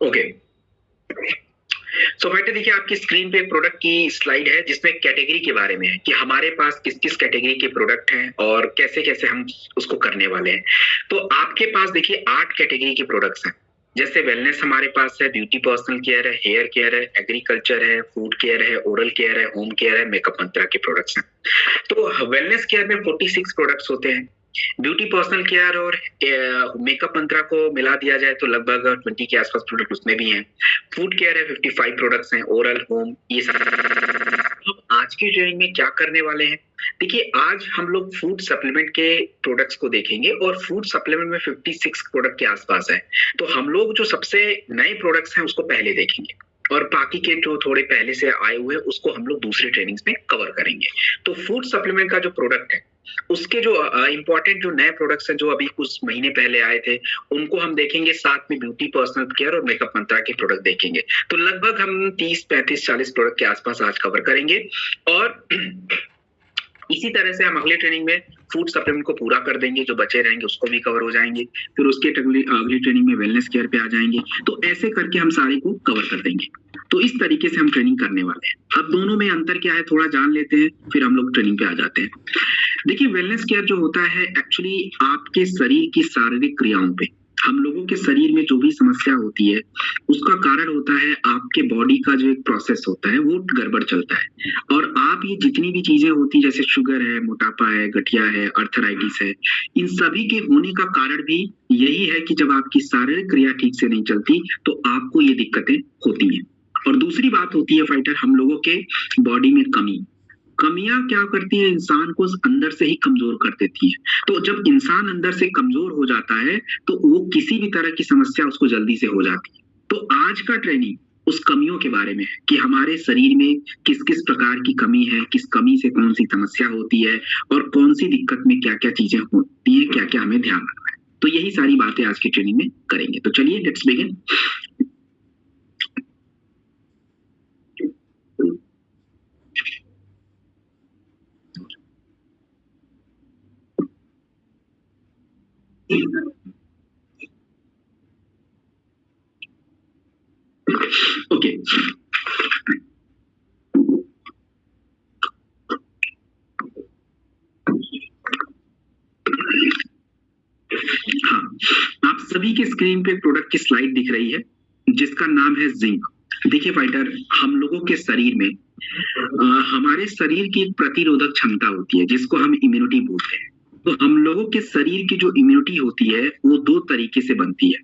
Okay, सो बेटा देखिए आपकी स्क्रीन पे एक प्रोडक्ट की स्लाइड है जिसमें कैटेगरी के बारे में है कि हमारे पास किस किस कैटेगरी के प्रोडक्ट हैं और कैसे कैसे हम उसको करने वाले हैं। तो आपके पास देखिए 8 कैटेगरी के प्रोडक्ट्स हैं, जैसे वेलनेस हमारे पास है, ब्यूटी पर्सनल केयर है, हेयर केयर है, एग्रीकल्चर है, फूड केयर है, ओरल केयर है, होम केयर है, मेकअप मंत्रा के प्रोडक्ट्स हैं। तो वेलनेस केयर में 46 प्रोडक्ट्स होते हैं। ब्यूटी पर्सनल केयर और मेकअप मंत्रा को मिला दिया जाए तो लगभग 20 के आसपास प्रोडक्ट उसमें भी हैं। फूड केयर है, 55 प्रोडक्ट्स हैं, ओरल, होम, ये सारे। आज की ट्रेनिंग में क्या करने वाले हैं, देखिए आज हम लोग फूड सप्लीमेंट के प्रोडक्ट्स को देखेंगे और फूड सप्लीमेंट में 56 प्रोडक्ट के आसपास है। तो हम लोग जो सबसे नए प्रोडक्ट्स हैं उसको पहले देखेंगे और बाकी के जो थोड़े पहले से आए हुए हैं उसको हम लोग दूसरे ट्रेनिंग्स में कवर करेंगे। तो फूड सप्लीमेंट का जो प्रोडक्ट है उसके जो इंपॉर्टेंट जो नए प्रोडक्ट्स हैं जो अभी कुछ महीने पहले आए थे उनको हम देखेंगे, साथ में ब्यूटी पर्सनल केयर और मेकअप मंत्रा के प्रोडक्ट देखेंगे। तो लगभग हम 30, 35, 40 प्रोडक्ट के आसपास आज कवर करेंगे और इसी तरह से हम अगली ट्रेनिंग में फूड सप्लीमेंट को पूरा कर देंगे, जो बचे रहेंगे उसको भी कवर हो जाएंगे। फिर उसके अगली ट्रेनिंग में वेलनेस केयर पे आ जाएंगे। तो ऐसे करके हम सारे को कवर कर देंगे। तो इस तरीके से हम ट्रेनिंग करने वाले हैं। अब दोनों में अंतर क्या है थोड़ा जान लेते हैं, फिर हम लोग ट्रेनिंग पे आ जाते हैं। देखिए वेलनेस केयर जो होता है एक्चुअली आपके शरीर की शारीरिक क्रियाओं पे, हम लोगों के शरीर में जो भी समस्या होती है उसका कारण होता है आपके बॉडी का जो एक प्रोसेस होता है वो गड़बड़ चलता है। और आप ये जितनी भी चीजें होती जैसे शुगर है, मोटापा है, गठिया है, अर्थराइटिस है, इन सभी के होने का कारण भी यही है कि जब आपकी शारीरिक क्रिया ठीक से नहीं चलती तो आपको ये दिक्कतें होती हैं। और दूसरी बात होती है फाइटर, हम लोगों के बॉडी में कमियां क्या करती है, इंसान को अंदर से ही कमजोर कर देती है। तो जब इंसान अंदर से कमजोर हो जाता है तो वो किसी भी तरह की समस्या उसको जल्दी से हो जाती है। तो आज का ट्रेनिंग उस कमियों के बारे में है कि हमारे शरीर में किस किस प्रकार की कमी है, किस कमी से कौन सी समस्या होती है और कौन सी दिक्कत में क्या क्या चीजें होती है, क्या क्या हमें ध्यान रखना है। तो यही सारी बातें आज की ट्रेनिंग में करेंगे। तो चलिए लेट्स बिगिन। ओके, हाँ, आप सभी के स्क्रीन पे प्रोडक्ट की स्लाइड दिख रही है जिसका नाम है जिंक। देखिए फाइटर, हम लोगों के शरीर में हमारे शरीर की एक प्रतिरोधक क्षमता होती है जिसको हम इम्यूनिटी बोलते हैं। तो हम लोगों के शरीर की जो इम्यूनिटी होती है वो दो तरीके से बनती है।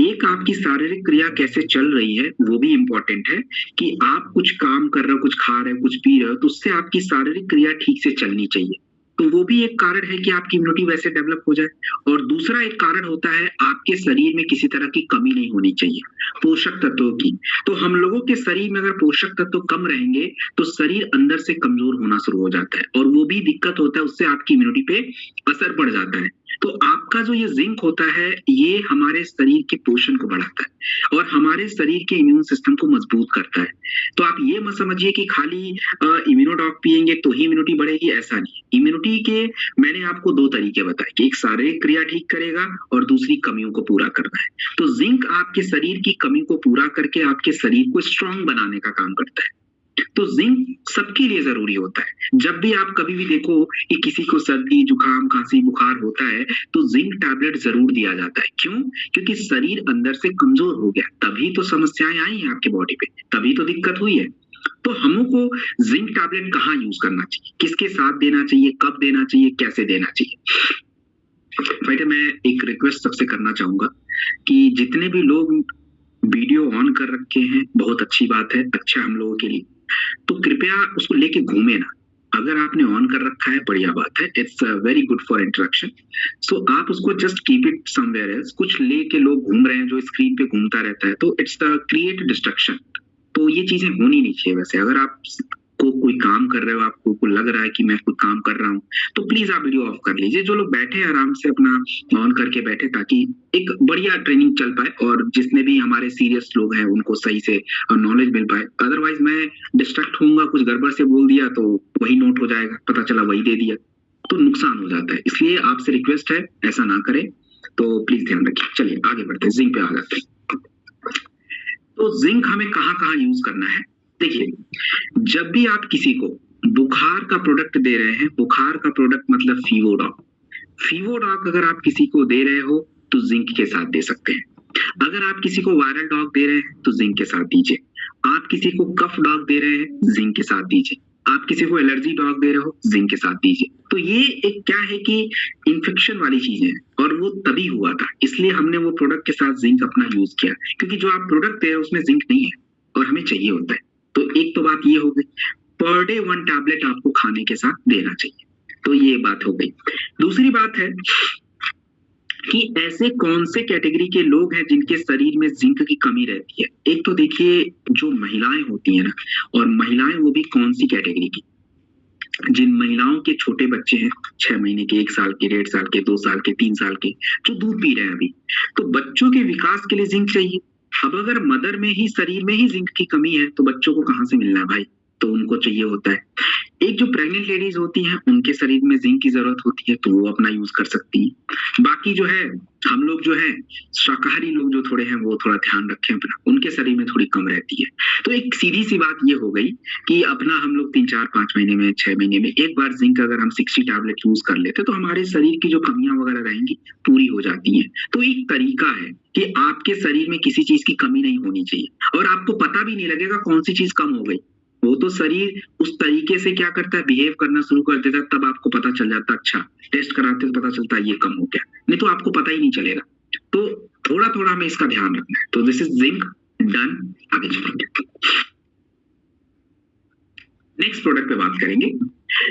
एक आपकी शारीरिक क्रिया कैसे चल रही है वो भी इम्पोर्टेंट है कि आप कुछ काम कर रहे हो, कुछ खा रहे हो, कुछ पी रहे हो, तो उससे आपकी शारीरिक क्रिया ठीक से चलनी चाहिए। तो वो भी एक कारण है कि आपकी इम्यूनिटी वैसे डेवलप हो जाए। और दूसरा एक कारण होता है आपके शरीर में किसी तरह की कमी नहीं होनी चाहिए पोषक तत्वों की। तो हम लोगों के शरीर में अगर पोषक तत्व कम रहेंगे तो शरीर अंदर से कमजोर होना शुरू हो जाता है और वो भी दिक्कत होता है, उससे आपकी इम्यूनिटी पे असर पड़ जाता है। तो आपका जो ये जिंक होता है ये हमारे शरीर के पोषण को बढ़ाता है और हमारे शरीर के इम्यून सिस्टम को मजबूत करता है। तो आप ये मत समझिए कि खाली इम्यूनोडॉक पिएंगे तो ही इम्यूनिटी बढ़ेगी, ऐसा नहीं। इम्यूनिटी के मैंने आपको दो तरीके बताए कि एक शारीरिक क्रिया ठीक करेगा और दूसरी कमियों को पूरा करना है। तो जिंक आपके शरीर की कमी को पूरा करके आपके शरीर को स्ट्रांग बनाने का काम करता है। तो जिंक सबके लिए जरूरी होता है। जब भी आप कभी भी देखो कि किसी को सर्दी, जुकाम, खांसी, बुखार होता है तो जिंक टैबलेट जरूर दिया जाता है। क्यों? क्योंकि शरीर अंदर से कमजोर हो गया, तभी तो समस्याएं आई हैं आपके बॉडी पे, तभी तो दिक्कत हुई है। तो हमको जिंक टैबलेट कहाँ यूज करना चाहिए, किसके साथ देना चाहिए, कब देना चाहिए, कैसे देना चाहिए। भाई मैं एक रिक्वेस्ट सबसे करना चाहूंगा कि जितने भी लोग वीडियो ऑन कर रखे हैं बहुत अच्छी बात है, अच्छा हम लोगों के लिए, तो कृपया उसको लेके घूमे ना। अगर आपने ऑन कर रखा है बढ़िया बात है, it's very good for interaction. So आप उसको just keep it somewhere else. कुछ लेके लोग घूम रहे हैं जो स्क्रीन पे घूमता रहता है तो इट्स द क्रिएट डिस्ट्रक्शन। तो ये चीजें होनी नहीं चाहिए। वैसे अगर आप को कोई काम कर रहे हो, आपको लग रहा है कि मैं कोई काम कर रहा हूँ तो प्लीज आप वीडियो ऑफ कर लीजिए। जो लोग बैठे आराम से अपना ऑन करके बैठे ताकि एक बढ़िया ट्रेनिंग चल पाए और जितने भी हमारे सीरियस लोग हैं उनको सही से नॉलेज मिल पाए। अदरवाइज मैं डिस्ट्रैक्ट होऊंगा, कुछ गड़बड़ से बोल दिया तो वही नोट हो जाएगा, पता चला वही दे दिया, तो नुकसान हो जाता है। इसलिए आपसे रिक्वेस्ट है ऐसा ना करें, तो प्लीज ध्यान रखिए। चलिए आगे बढ़ते हैं, जिंक पे आ जाते हैं। तो जिंक हमें कहाँ कहाँ यूज करना है? देखिए, जब भी आप किसी को बुखार का प्रोडक्ट दे रहे हैं, बुखार का प्रोडक्ट मतलब फीवोडॉक, फीवोडॉक अगर आप किसी को दे रहे हो तो जिंक के साथ दे सकते हैं। अगर आप किसी को वायरल डॉग दे रहे हैं तो जिंक के साथ दीजिए। आप किसी को कफ डॉग दे रहे हैं, जिंक के साथ दीजिए। आप किसी को एलर्जी डॉग दे रहे हो, जिंक के साथ दीजिए। तो ये एक क्या है कि इन्फेक्शन वाली चीज है, और वो तभी हुआ था, इसलिए हमने वो प्रोडक्ट के साथ जिंक अपना यूज किया, क्योंकि जो आप प्रोडक्ट दे रहे हो उसमें जिंक नहीं है और हमें चाहिए होता है। तो एक तो बात ये हो गई, पर डे 1 टैबलेट आपको खाने के साथ देना चाहिए, तो ये बात हो गई। दूसरी बात है कि ऐसे कौन से कैटेगरी के लोग हैं जिनके शरीर में जिंक की कमी रहती है। एक तो देखिए, जो महिलाएं होती हैं ना, और महिलाएं वो भी कौन सी कैटेगरी की, जिन महिलाओं के छोटे बच्चे हैं, 6 महीने के, 1 साल के, 1.5 साल के, 2 साल के, 3 साल के, जो दूध पी रहे हैं अभी, तो बच्चों के विकास के लिए जिंक चाहिए। अब अगर मदर में ही, शरीर में ही जिंक की कमी है तो बच्चों को कहाँ से मिलना है भाई? तो उनको चाहिए होता है। एक जो प्रेग्नेंट लेडीज होती हैं, उनके शरीर में जिंक की जरूरत होती है, तो वो अपना यूज कर सकती हैं। बाकी जो है, हम लोग जो है शाकाहारी लोग जो थोड़े हैं, वो थोड़ा ध्यान रखें अपना, उनके शरीर में थोड़ी कम रहती है। तो एक सीधी सी बात ये हो गई कि अपना हम लोग 3, 4, 5 महीने में, 6 महीने में एक बार जिंक अगर हम 60 टैबलेट यूज कर लेते तो हमारे शरीर की जो कमियां वगैरह रहेंगी पूरी हो जाती हैं। तो एक तरीका है कि आपके शरीर में किसी चीज की कमी नहीं होनी चाहिए, और आपको पता भी नहीं लगेगा कौन सी चीज कम हो गई। वो तो शरीर उस तरीके से क्या करता है, बिहेव करना शुरू कर देता है, तब आपको पता चल जाता है। अच्छा, टेस्ट कराते तो पता चलता है ये कम हो गया, नहीं तो आपको पता ही नहीं चलेगा। तो थोड़ा थोड़ा हमें इसका ध्यान रखना है। तो दिस इज जिंक डन। आगे चलेंगे, नेक्स्ट प्रोडक्ट पे बात करेंगे।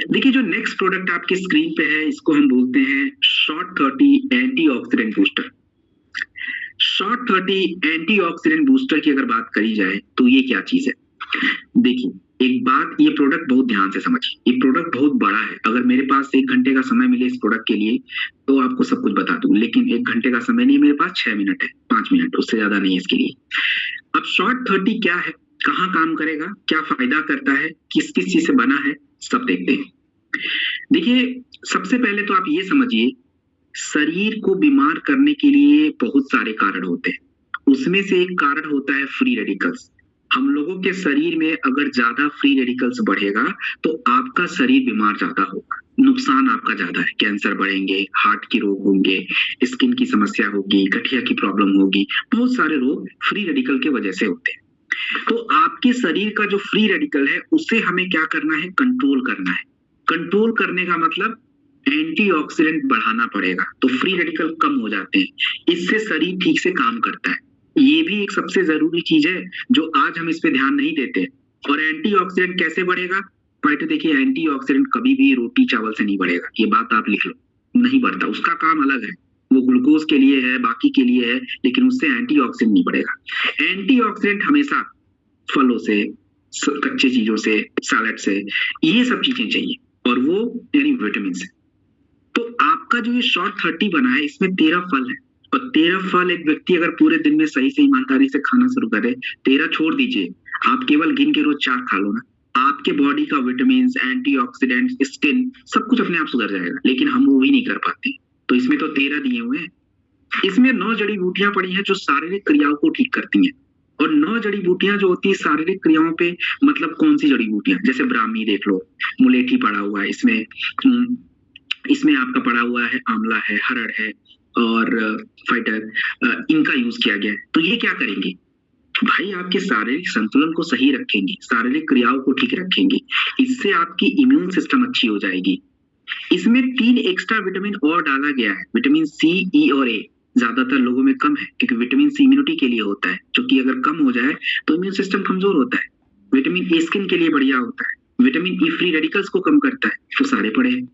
देखिए, जो नेक्स्ट प्रोडक्ट आपके स्क्रीन पे है, इसको हम बोलते हैं short 30 antioxidant booster. Short 30 antioxidant booster की अगर बात करी जाए तो ये क्या चीज है? देखिए, एक बात, ये प्रोडक्ट बहुत ध्यान से समझिए, ये प्रोडक्ट बहुत बड़ा है। अगर मेरे पास 1 घंटे का समय मिले इस प्रोडक्ट के लिए तो आपको सब कुछ बता दूं, लेकिन 1 घंटे का समय नहीं, मेरे पास 6 मिनट है, 5 मिनट, उससे ज्यादा नहीं है इसके लिए। अब शॉर्ट 30 क्या है, कहाँ काम करेगा, क्या फायदा करता है, किस किस चीज से बना है, सब देखते हैं। देखिए, सबसे पहले तो आप ये समझिए, शरीर को बीमार करने के लिए बहुत सारे कारण होते हैं। उसमें से एक कारण होता है फ्री रेडिकल्स। हम लोगों के शरीर में अगर ज्यादा फ्री रेडिकल्स बढ़ेगा तो आपका शरीर बीमार ज्यादा होगा, नुकसान आपका ज्यादा है। कैंसर बढ़ेंगे, हार्ट के रोग होंगे, स्किन की समस्या होगी, गठिया की प्रॉब्लम होगी, बहुत सारे रोग फ्री रेडिकल के वजह से होते हैं। तो आपके शरीर का जो फ्री रेडिकल है उसे हमें क्या करना है, कंट्रोल करना है। कंट्रोल करने का मतलब एंटीऑक्सीडेंट बढ़ाना पड़ेगा, तो फ्री रेडिकल कम हो जाते हैं, इससे शरीर ठीक से काम करता है। ये भी एक सबसे जरूरी चीज है जो आज हम इस पे ध्यान नहीं देते। और एंटीऑक्सीडेंट कैसे बढ़ेगा? पहले देखिए, एंटीऑक्सीडेंट कभी भी रोटी चावल से नहीं बढ़ेगा, ये बात आप लिख लो, नहीं बढ़ता, उसका काम अलग है, वो ग्लूकोज के लिए है, बाकी के लिए है, लेकिन उससे एंटीऑक्सीडेंट नहीं बढ़ेगा। एंटीऑक्सीडेंट हमेशा फलों से, कच्चे चीजों से, सैलेड से, ये सब चीजें चाहिए, और वो यानी विटामिन से। तो आपका जो ये शॉर्ट 30 बना है, इसमें 13 फल है, और 13 फल एक व्यक्ति अगर पूरे दिन में सही से ईमानदारी से खाना शुरू करे, 13 छोड़ दीजिए, आप केवल गिन के रोज 4 खा लो ना, आपके बॉडी का विटामिन, एंटीऑक्सीडेंट, स्किन, सब कुछ अपने आप सुधर जाएगा। लेकिन हम वो भी नहीं कर पाते, तो इसमें तो 13 दिए हुए हैं। इसमें 9 जड़ी बूटियां पड़ी हैं जो शारीरिक क्रियाओं को ठीक करती हैं। और 9 जड़ी बूटियां जो होती है शारीरिक क्रियाओं पे, मतलब कौन सी जड़ी बूटियां, जैसे ब्राह्मी देख लो, मुलेठी पड़ा हुआ है इसमें आपका पड़ा हुआ है, आंवला है, हरड़ है, और फाइटर, इनका यूज किया गया है। तो ये क्या करेंगे भाई, आपके शारीरिक संतुलन को सही रखेंगे, शारीरिक क्रियाओं को ठीक रखेंगे, इससे आपकी इम्यून सिस्टम अच्छी हो जाएगी। इसमें 3 एक्स्ट्रा विटामिन और डाला गया है, विटामिन सी, ई और ए। ज्यादातर लोगों में कम है, क्योंकि विटामिन सी इम्यूनिटी के लिए होता है, जो कि अगर कम हो जाए तो इम्यून सिस्टम कमजोर होता है। विटामिन ए स्किन के लिए बढ़िया होता है, विटामिन ई फ्री रेडिकल्स को कम करता है, तो सारे पड़े हैं।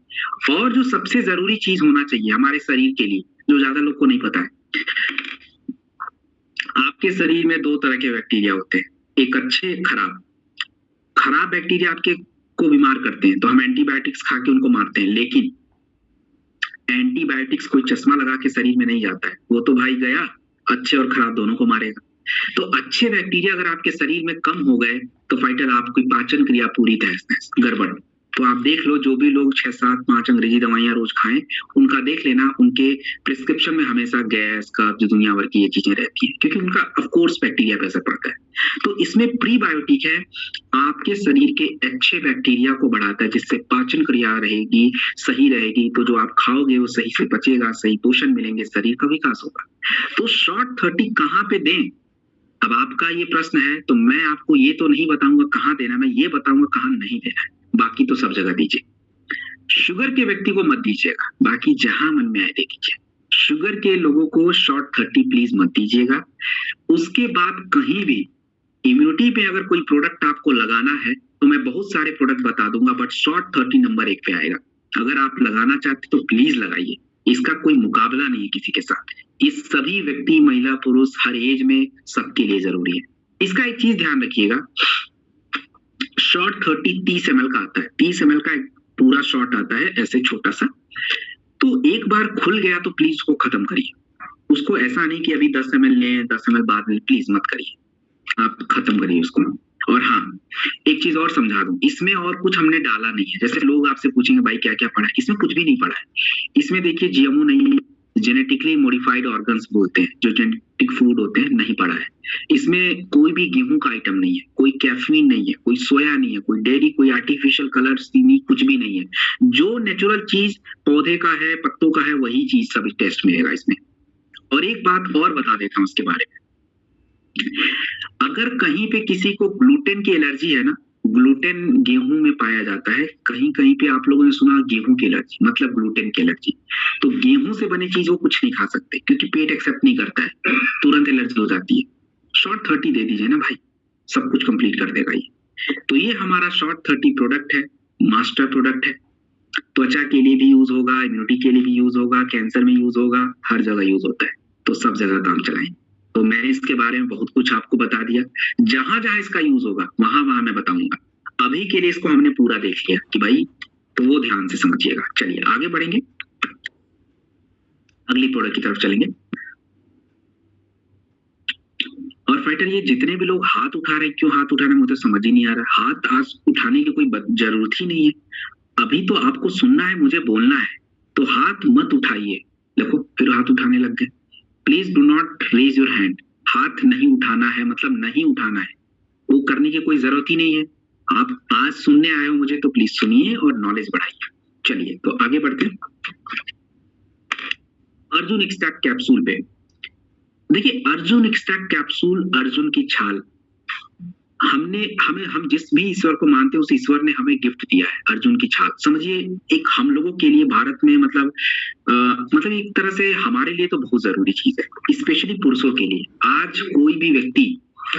और जो सबसे जरूरी चीज होना चाहिए हमारे शरीर के लिए, जो ज्यादा लोग को नहीं पता है, आपके शरीर में 2 तरह के बैक्टीरिया होते हैं, एक अच्छे, एक खराब। खराब बैक्टीरिया आपके को बीमार करते हैं, तो हम एंटीबायोटिक्स खा के उनको मारते हैं, लेकिन एंटीबायोटिक्स कोई चश्मा लगा के शरीर में नहीं जाता है, वो तो भाई गया, अच्छे और खराब दोनों को मारेगा। तो अच्छे बैक्टीरिया अगर आपके शरीर में कम हो गए तो फाइटर आपकी पाचन क्रिया पूरी तहस नहस, गड़बड़, तो आप देख लो, जो भी लोग 6, 7, 5 अंग्रेजी दवाइयां रोज खाएं, उनका देख लेना, उनके प्रिस्क्रिप्शन में हमेशा गैस, कब्ज, दुनिया भर की ये चीजें रहती हैं, क्योंकि उनका ऑफ कोर्स बैक्टीरिया पे असर पड़ता है। तो इसमें प्रीबायोटिक है, आपके शरीर के अच्छे बैक्टीरिया को बढ़ाता है, जिससे पाचन क्रिया रहेगी, सही रहेगी, तो जो आप खाओगे वो सही से पचेगा, सही पोषण मिलेंगे, शरीर का विकास होगा। तो शॉर्ट 30 कहाँ पे दें? अब आपका ये प्रश्न है, तो मैं आपको ये तो नहीं बताऊंगा कहाँ देना, मैं ये बताऊंगा कहाँ नहीं देना है, बाकी तो सब जगह दीजिए। शुगर के व्यक्ति को मत दीजिएगा, बाकी जहां मन में आए दे दीजिए। शुगर के लोगों को शॉर्ट 30 प्लीज मत दीजिएगा। उसके बाद कहीं भी इम्यूनिटी पे अगर कोई प्रोडक्ट आपको लगाना है तो मैं बहुत सारे प्रोडक्ट बता दूंगा, बट शॉर्ट 30 नंबर 1 पे आएगा। अगर आप लगाना चाहते तो प्लीज लगाइए, इसका कोई मुकाबला नहीं है किसी के साथ। इस सभी व्यक्ति, महिला, पुरुष, हर एज में सबके लिए जरूरी है। इसका एक चीज ध्यान रखिएगा, शॉर्ट 30 30 ml का आता है, 30 ml का एक पूरा शॉट आता है ऐसे छोटा सा। तो एक बार खुल गया तो प्लीज उसको खत्म करिए, उसको ऐसा नहीं कि अभी 10 ml लें 10 ml बाद में, प्लीज मत करिए, आप खत्म करिए उसको। और हाँ, एक चीज और समझा दूं, इसमें और कुछ हमने डाला नहीं है। जैसे लोग आपसे पूछेंगे भाई क्या क्या पढ़ा है, इसमें कुछ भी नहीं पढ़ा है। इसमें देखिए जीएमओ नहीं है, जेनेटिकली मॉडिफाइड ऑर्गन्स बोलते हैं, जो जेनेटिक फूड होते हैं, नहीं पड़ा है। इसमें कोई भी गेहूं का आइटम नहीं है, कोई कैफीन नहीं है, कोई सोया नहीं है, कोई डेयरी, कोई आर्टिफिशियल कलर, चीनी, कुछ भी नहीं है। जो नेचुरल चीज पौधे का है, पत्तों का है, वही चीज सब टेस्ट मिलेगा इसमें। और एक बात और बता देता हूँ इसके बारे में, अगर कहीं पे किसी को ग्लूटेन की एलर्जी है ना, ग्लूटेन गेहूं में पाया जाता है, कहीं कहीं पे आप लोगों ने सुना गेहूं की एलर्जी, मतलब ग्लूटेन की एलर्जी, तो गेहूं से बनी चीज वो कुछ नहीं खा सकते, क्योंकि पेट एक्सेप्ट नहीं करता है, तुरंत एलर्जी हो जाती है। शॉर्ट 30 दे दीजिए ना भाई, सब कुछ कंप्लीट कर देगा ये। तो ये हमारा शॉर्ट 30 प्रोडक्ट है, मास्टर प्रोडक्ट है। त्वचा के लिए भी यूज होगा, इम्यूनिटी के लिए भी यूज होगा, कैंसर में यूज होगा, हर जगह यूज होता है, तो सब जगह काम चलाएं। तो मैंने इसके बारे में बहुत कुछ आपको बता दिया, जहां जहां इसका यूज होगा वहां वहां मैं बताऊंगा। अभी के लिए इसको हमने पूरा देख लिया कि भाई, तो वो ध्यान से समझिएगा। चलिए आगे बढ़ेंगे, अगली प्रोडक्ट की तरफ चलेंगे। और फाइटर, ये जितने भी लोग हाथ उठा रहे हैं, क्यों हाथ उठा रहे हैं मुझे समझ ही नहीं आ रहा। हाथ आज उठाने की कोई जरूरत ही नहीं है, अभी तो आपको सुनना है, मुझे बोलना है, तो हाथ मत उठाइए। देखो फिर हाथ उठाने लग गए। Please do not raise your hand. हाथ नहीं उठाना है, मतलब नहीं उठाना है, वो करने की कोई जरूरत ही नहीं है। आप आज सुनने आए हो मुझे, तो प्लीज सुनिए और नॉलेज बढ़ाइए। चलिए तो आगे बढ़ते हैं अर्जुन एक्सट्रैक्ट कैप्सूल पे। देखिए अर्जुन एक्सट्रैक्ट कैप्सूल, अर्जुन की छाल, हम जिस भी ईश्वर को मानते हैं उस ईश्वर ने हमें गिफ्ट दिया है अर्जुन की छाल। समझिए एक हम लोगों के लिए भारत में मतलब एक तरह से हमारे लिए तो बहुत जरूरी चीज है, स्पेशली पुरुषों के लिए। आज कोई भी व्यक्ति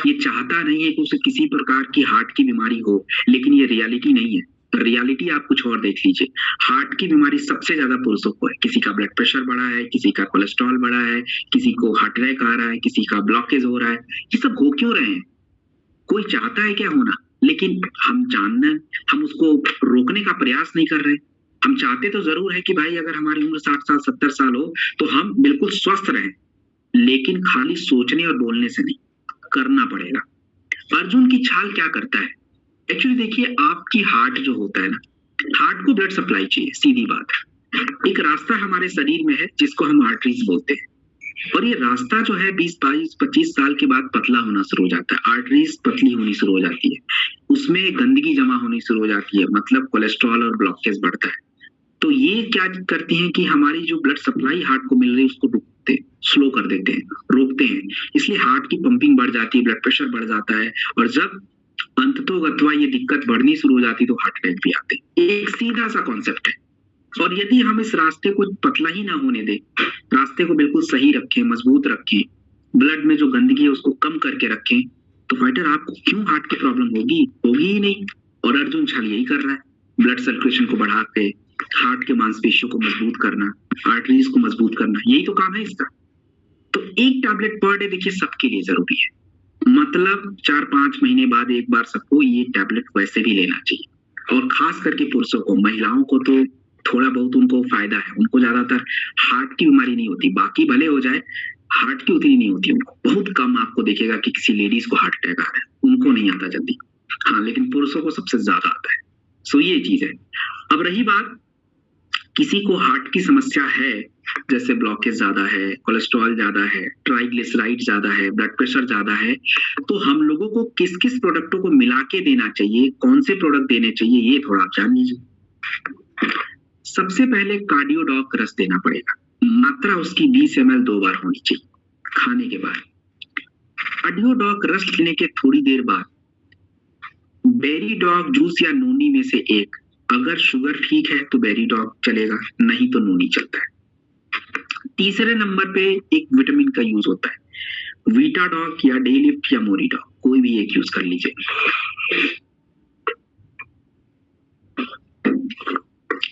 ये चाहता नहीं है कि उसे किसी प्रकार की हार्ट की बीमारी हो, लेकिन ये रियलिटी नहीं है। रियलिटी आप कुछ और देख लीजिए, हार्ट की बीमारी सबसे ज्यादा पुरुषों को है। किसी का ब्लड प्रेशर बढ़ा है, किसी का कोलेस्ट्रॉल बढ़ा है, किसी को हार्ट अटैक आ रहा है, किसी का ब्लॉकेज हो रहा है। ये सब हो क्यों रहे हैं? कोई चाहता है क्या होना, लेकिन हम उसको रोकने का प्रयास नहीं कर रहे। हम चाहते तो जरूर है कि भाई अगर हमारी उम्र 60 साल 70 साल हो तो हम बिल्कुल स्वस्थ रहें, लेकिन खाली सोचने और बोलने से नहीं, करना पड़ेगा। अर्जुन की छाल क्या करता है? एक्चुअली देखिए, आपकी हार्ट जो होता है ना, हार्ट को ब्लड सप्लाई चाहिए, सीधी बात है। एक रास्ता हमारे शरीर में है जिसको हम आर्टरीज बोलते हैं, और ये रास्ता जो है 20, 22, 25 साल के बाद पतला होना शुरू हो जाता है, आर्टरीज पतली होनी शुरू हो जाती है, उसमें गंदगी जमा होनी शुरू हो जाती है, मतलब कोलेस्ट्रॉल और ब्लॉकेज बढ़ता है। तो ये क्या करती हैं कि हमारी जो ब्लड सप्लाई हार्ट को मिल रही है उसको रुकते, स्लो कर देते हैं, रोकते हैं, इसलिए हार्ट की पंपिंग बढ़ जाती है, ब्लड प्रेशर बढ़ जाता है, और जब अंततोगत्वा ये दिक्कत बढ़नी शुरू हो जाती है तो हार्ट अटैक भी आते हैं। एक सीधा सा कॉन्सेप्ट है। और यदि हम इस रास्ते को पतला ही ना होने दें, रास्ते को बिल्कुल सही रखें, मजबूत रखें, ब्लड में जो गंदगी है उसको कम करके रखें, तो फाइटर आपको क्यों हार्ट की प्रॉब्लम होगी ही नहीं। और अर्जुन छाल यही कर रहा है, ब्लड सर्कुलेशन को बढ़ा के हार्ट के मांसपेशियों को मजबूत करना, आर्टरीज को मजबूत करना, यही तो काम है इसका। तो एक टैबलेट पर डे देखिए सबके लिए जरूरी है, मतलब 4-5 महीने बाद एक बार सबको ये टैबलेट वैसे भी लेना चाहिए। और खास करके पुरुषों को, महिलाओं को तो थोड़ा बहुत उनको फायदा है, उनको ज्यादातर हार्ट की बीमारी नहीं होती, बाकी भले हो जाए, हार्ट की उतनी नहीं होती उनको। बहुत कम आपको देखेगा कि किसी लेडीज को हार्ट अटैक आ रहा है, उनको नहीं आता जल्दी। हाँ, लेकिन पुरुषों को सबसे ज्यादा आता है, सो ये चीज है। अब रही बात, किसी को हार्ट की समस्या है, जैसे ब्लॉकेज ज्यादा है, कोलेस्ट्रॉल ज्यादा है, ट्राइग्लिसराइड ज्यादा है, ब्लड प्रेशर ज्यादा है, तो हम लोगों को किस किस प्रोडक्टों को मिला के देना चाहिए, कौन से प्रोडक्ट देने चाहिए, ये थोड़ा आप जान लीजिए। सबसे पहले कार्डियोडॉक रस देना पड़ेगा, मात्रा उसकी 20 ml 2 बार होनी चाहिए खाने के बाद। कार्डियोडॉक रस लेने के थोड़ी देर बाद बेरीडॉग जूस या नूनी में से एक, अगर शुगर ठीक है तो बेरीडॉग चलेगा, नहीं तो नूनी चलता है। तीसरे नंबर पे एक विटामिन का यूज होता है, वीटाडॉग या डेलिफ्ट या मोरीडॉग, कोई भी एक यूज कर लीजिए।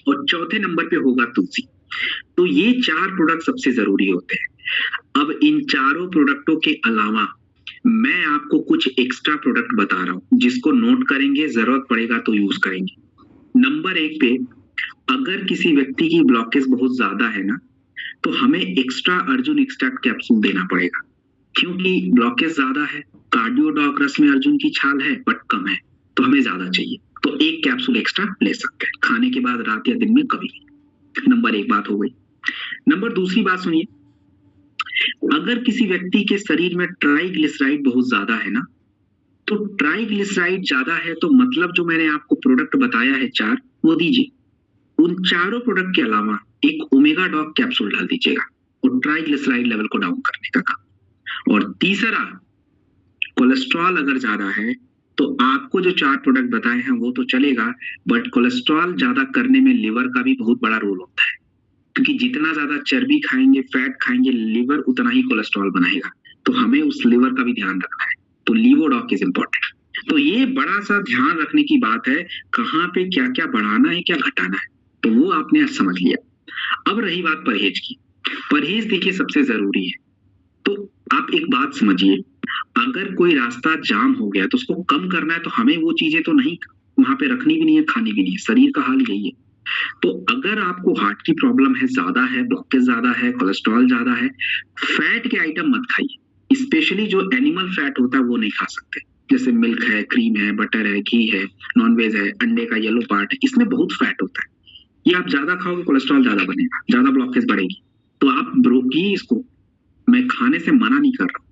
और चौथे नंबर पे होगा तुलसी। तो ये 4 प्रोडक्ट सबसे जरूरी होते हैं। अब इन चारों प्रोडक्टों के अलावा मैं आपको कुछ एक्स्ट्रा प्रोडक्ट बता रहा हूं, जिसको नोट करेंगे, जरूरत पड़ेगा तो यूज करेंगे। नंबर 1 पे, अगर किसी व्यक्ति की ब्लॉकेज बहुत ज्यादा है ना, तो हमें एक्स्ट्रा अर्जुन एक्सट्रैक्ट कैप्सूल देना पड़ेगा, क्योंकि ब्लॉकेज ज्यादा है। कार्डियोडॉक रस में अर्जुन की छाल है बट कम है, तो हमें ज्यादा चाहिए, तो एक कैप्सूल एक्स्ट्रा ले सकते हैं खाने के बाद, रात या दिन में कभी। नंबर 1 बात हो गई। नंबर दूसरी बात सुनिए, अगर किसी व्यक्ति के शरीर में ट्राइग्लिसराइड बहुत ज्यादा है ना, तो ट्राइग्लिसराइड ज्यादा है तो मतलब जो मैंने आपको प्रोडक्ट बताया है 4, वो दीजिए। उन चारों प्रोडक्ट के अलावा एक ओमेगा डॉग कैप्सूल डाल दीजिएगा, और ट्राइग्लिसराइड लेवल को डाउन करने का काम। और तीसरा, कोलेस्ट्रॉल अगर ज्यादा है तो आपको जो 4 प्रोडक्ट बताए हैं वो तो चलेगा, बट कोलेस्ट्रॉल ज्यादा करने में लिवर का भी बहुत बड़ा रोल होता है, क्योंकि जितना ज्यादा चर्बी खाएंगे, फैट खाएंगे, लिवर उतना ही कोलेस्ट्रॉल बनाएगा, तो हमें उस लिवर का भी ध्यान रखना है। तो लीवोडॉक इज इम्पोर्टेंट। तो ये बड़ा सा ध्यान रखने की बात है, कहाँ पे क्या क्या बढ़ाना है, क्या घटाना है, तो वो आपने आज समझ लिया। अब रही बात परहेज की। परहेज देखिए सबसे जरूरी है। तो आप एक बात समझिए, अगर कोई रास्ता जाम हो गया तो उसको कम करना है, तो हमें वो चीजें तो नहीं वहां पे रखनी भी नहीं है, खानी भी नहीं है। शरीर का हाल यही है। तो अगर आपको हार्ट की प्रॉब्लम है, ज्यादा है, ब्लॉकेज ज्यादा है, कोलेस्ट्रॉल ज्यादा है, फैट के आइटम मत खाइए। स्पेशली जो एनिमल फैट होता है वो नहीं खा सकते, जैसे मिल्क है, क्रीम है, बटर है, घी है, नॉनवेज है, अंडे का येलो पार्ट है, इसमें बहुत फैट होता है। ये आप ज्यादा खाओगे कोलेस्ट्रॉल ज्यादा बनेगा, ज्यादा ब्लॉकेज बढ़ेगी। तो आप रोकिए इसको। मैं खाने से मना नहीं कर रहा,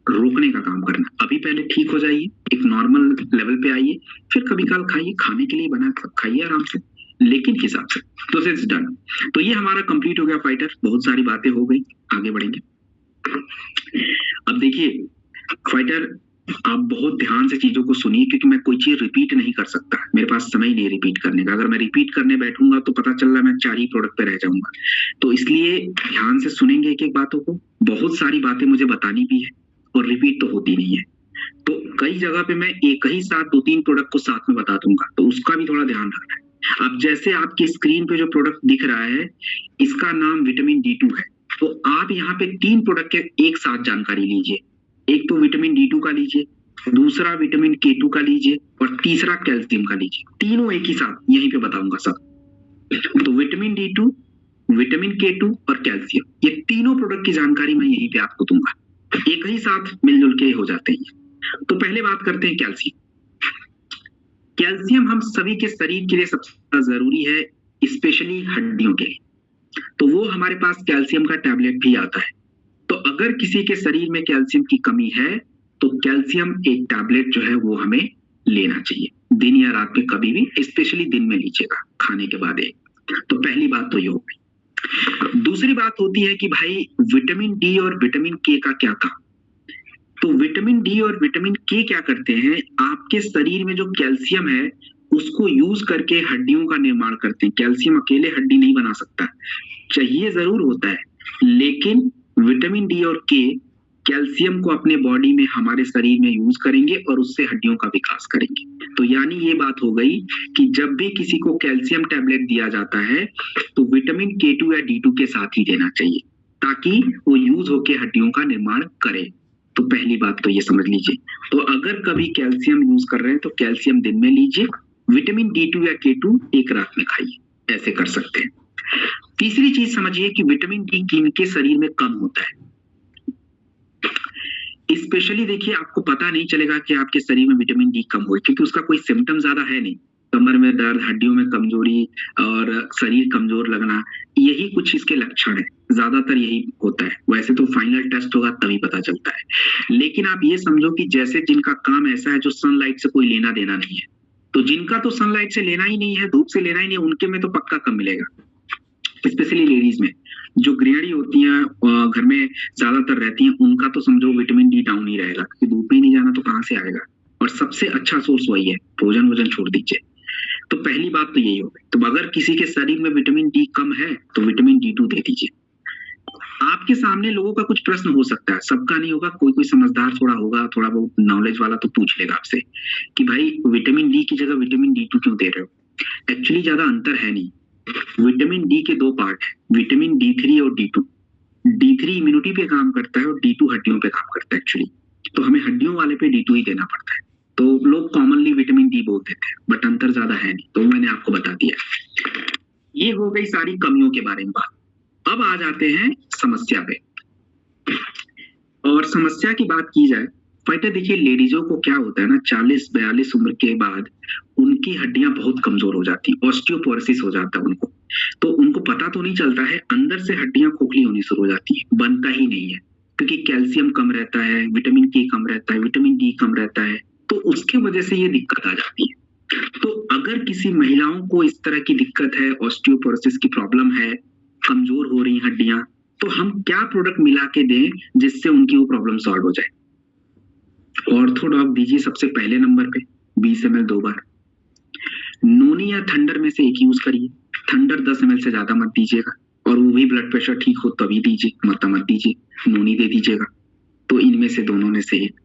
रोकने का काम करना। अभी पहले ठीक हो जाइए, एक नॉर्मल लेवल पे आइए, फिर कभी काल खाइए, खाने के लिए बना खाइए आराम से, लेकिन हिसाब से। तो इट्स डन। तो ये हमारा कंप्लीट हो गया फाइटर, बहुत सारी बातें हो गई, आगे बढ़ेंगे। अब देखिए फाइटर, आप बहुत ध्यान से चीजों को सुनिए, क्योंकि मैं कोई चीज रिपीट नहीं कर सकता, मेरे पास समय नहीं रिपीट करने का। अगर मैं रिपीट करने बैठूंगा तो पता चल रहा है मैं 4 ही प्रोडक्ट पे रह जाऊंगा। तो इसलिए ध्यान से सुनेंगे एक एक बातों को। बहुत सारी बातें मुझे बतानी भी है, और रिपीट तो होती नहीं है, तो कई जगह पे मैं एक ही साथ 2-3 प्रोडक्ट को साथ में बता दूंगा, तो उसका भी थोड़ा ध्यान रखना है। अब जैसे आपकी स्क्रीन पे जो प्रोडक्ट दिख रहा है, इसका नाम विटामिन D2 है, तो आप यहाँ पे 3 प्रोडक्ट के एक साथ जानकारी लीजिए। एक तो विटामिन D2 का लीजिए, दूसरा विटामिन K2 का लीजिए, और तीसरा कैल्शियम का लीजिए। तीनों एक ही साथ यहीं पे बताऊंगा सब। तो विटामिन D2, विटामिन K2 और कैल्शियम, ये तीनों प्रोडक्ट की जानकारी मैं यहीं पे आपको दूंगा, एक ही साथ मिलजुल के हो जाते हैं। तो पहले बात करते हैं कैल्शियम। कैल्शियम हम सभी के शरीर के लिए सबसे जरूरी है, स्पेशली हड्डियों के लिए। तो वो हमारे पास कैल्शियम का टैबलेट भी आता है। तो अगर किसी के शरीर में कैल्शियम की कमी है, तो कैल्शियम एक टैबलेट जो है वो हमें लेना चाहिए, दिन या रात में कभी भी, स्पेशली दिन में लीजिएगा खाने के बाद एक। तो पहली बात तो ये होगी। दूसरी बात होती है कि भाई विटामिन डी और विटामिन के का क्या काम। तो विटामिन डी और विटामिन के क्या करते हैं, आपके शरीर में जो कैल्शियम है उसको यूज करके हड्डियों का निर्माण करते हैं। कैल्शियम अकेले हड्डी नहीं बना सकता, चाहिए जरूर होता है, लेकिन विटामिन डी और के कैल्शियम को अपने बॉडी में, हमारे शरीर में यूज करेंगे और उससे हड्डियों का विकास करेंगे। तो यानी ये बात हो गई कि जब भी किसी को कैल्शियम टैबलेट दिया जाता है तो विटामिन K2 या D2 के साथ ही देना चाहिए, ताकि वो यूज होके हड्डियों का निर्माण करे। तो पहली बात तो ये समझ लीजिए। तो अगर कभी कैल्शियम यूज कर रहे हैं तो कैल्शियम दिन में लीजिए, विटामिन D2 या K2 एक रात में खाइए, ऐसे कर सकते हैं। तीसरी चीज समझिए कि विटामिन डी किनके शरीर में कम होता है। स्पेशली देखिए, आपको पता नहीं चलेगा कि आपके शरीर में विटामिन डी कम हो, क्योंकि उसका कोई सिम्टम ज्यादा है नहीं, तो कमर में दर्द, हड्डियों में कमजोरी और शरीर कमजोर लगना, यही कुछ इसके लक्षण है, ज्यादातर यही होता है। वैसे तो फाइनल टेस्ट होगा तभी पता चलता है, लेकिन आप ये समझो कि जैसे जिनका काम ऐसा है जो सनलाइट से कोई लेना देना नहीं है, तो जिनका तो सनलाइट से लेना ही नहीं है, धूप से लेना ही नहीं है, उनके में तो पक्का कम मिलेगा। स्पेशली लेडीज में, जो गृहिणी होती हैं घर में ज्यादातर रहती हैं, उनका तो समझो विटामिन डी डाउन ही रहेगा, क्योंकि धूप में ही नहीं जाना तो कहाँ से आएगा। और सबसे अच्छा सोर्स वही है, भोजन वोजन छोड़ दीजिए। तो पहली बात तो यही हो गई। तो अगर किसी के शरीर में विटामिन डी कम है तो विटामिन डी 2 दे दीजिए। आपके सामने लोगों का कुछ प्रश्न हो सकता है, सबका नहीं होगा, कोई कोई समझदार थोड़ा होगा, थोड़ा बहुत नॉलेज वाला तो पूछ लेगा आपसे कि भाई विटामिन डी की जगह विटामिन डी 2 क्यों दे रहे हो। एक्चुअली ज्यादा अंतर है नहीं। विटामिन डी के दो पार्ट है, विटामिन D3 और D2। D3 इम्यूनिटी पे काम करता है और D2 हड्डियों पे काम करता है एक्चुअली। तो हमें हड्डियों वाले पे D2 ही देना पड़ता है। तो लोग कॉमनली विटामिन डी बोल देते हैं, बट अंतर ज्यादा है नहीं, तो मैंने आपको बता दिया। ये हो गई सारी कमियों के बारे में बात। अब आ जाते हैं समस्या पे। और समस्या की बात की जाए, फाइटर देखिए, लेडीजों को क्या होता है ना, 40-42 उम्र के बाद उनकी हड्डियां बहुत कमजोर हो जाती, ऑस्टियोपोरोसिस हो जाता है उनको। तो उनको पता तो नहीं चलता है, अंदर से हड्डियां खोखली होनी शुरू हो जाती है, बनता ही नहीं है, क्योंकि कैल्शियम कम रहता है, विटामिन के कम रहता है, विटामिन डी कम रहता है, तो उसके वजह से ये दिक्कत आ जाती है। तो अगर किसी महिलाओं को इस तरह की दिक्कत है, ऑस्टियोपोरोसिस की प्रॉब्लम है, कमजोर हो रही हड्डियां, तो हम क्या प्रोडक्ट मिला के दें जिससे उनकी वो प्रॉब्लम सॉल्व हो जाए। ऑर्थोडॉक दीजिए सबसे पहले नंबर पे, 20 ml 2 बार। नोनी या थंडर में से एक यूज करिए। थंडर 10 ml से ज्यादा मत दीजिएगा, और वो भी ब्लड प्रेशर ठीक हो तभी दीजिए, मत दीजिए, नोनी दे दीजिएगा। तो इनमें से दोनों में से एक।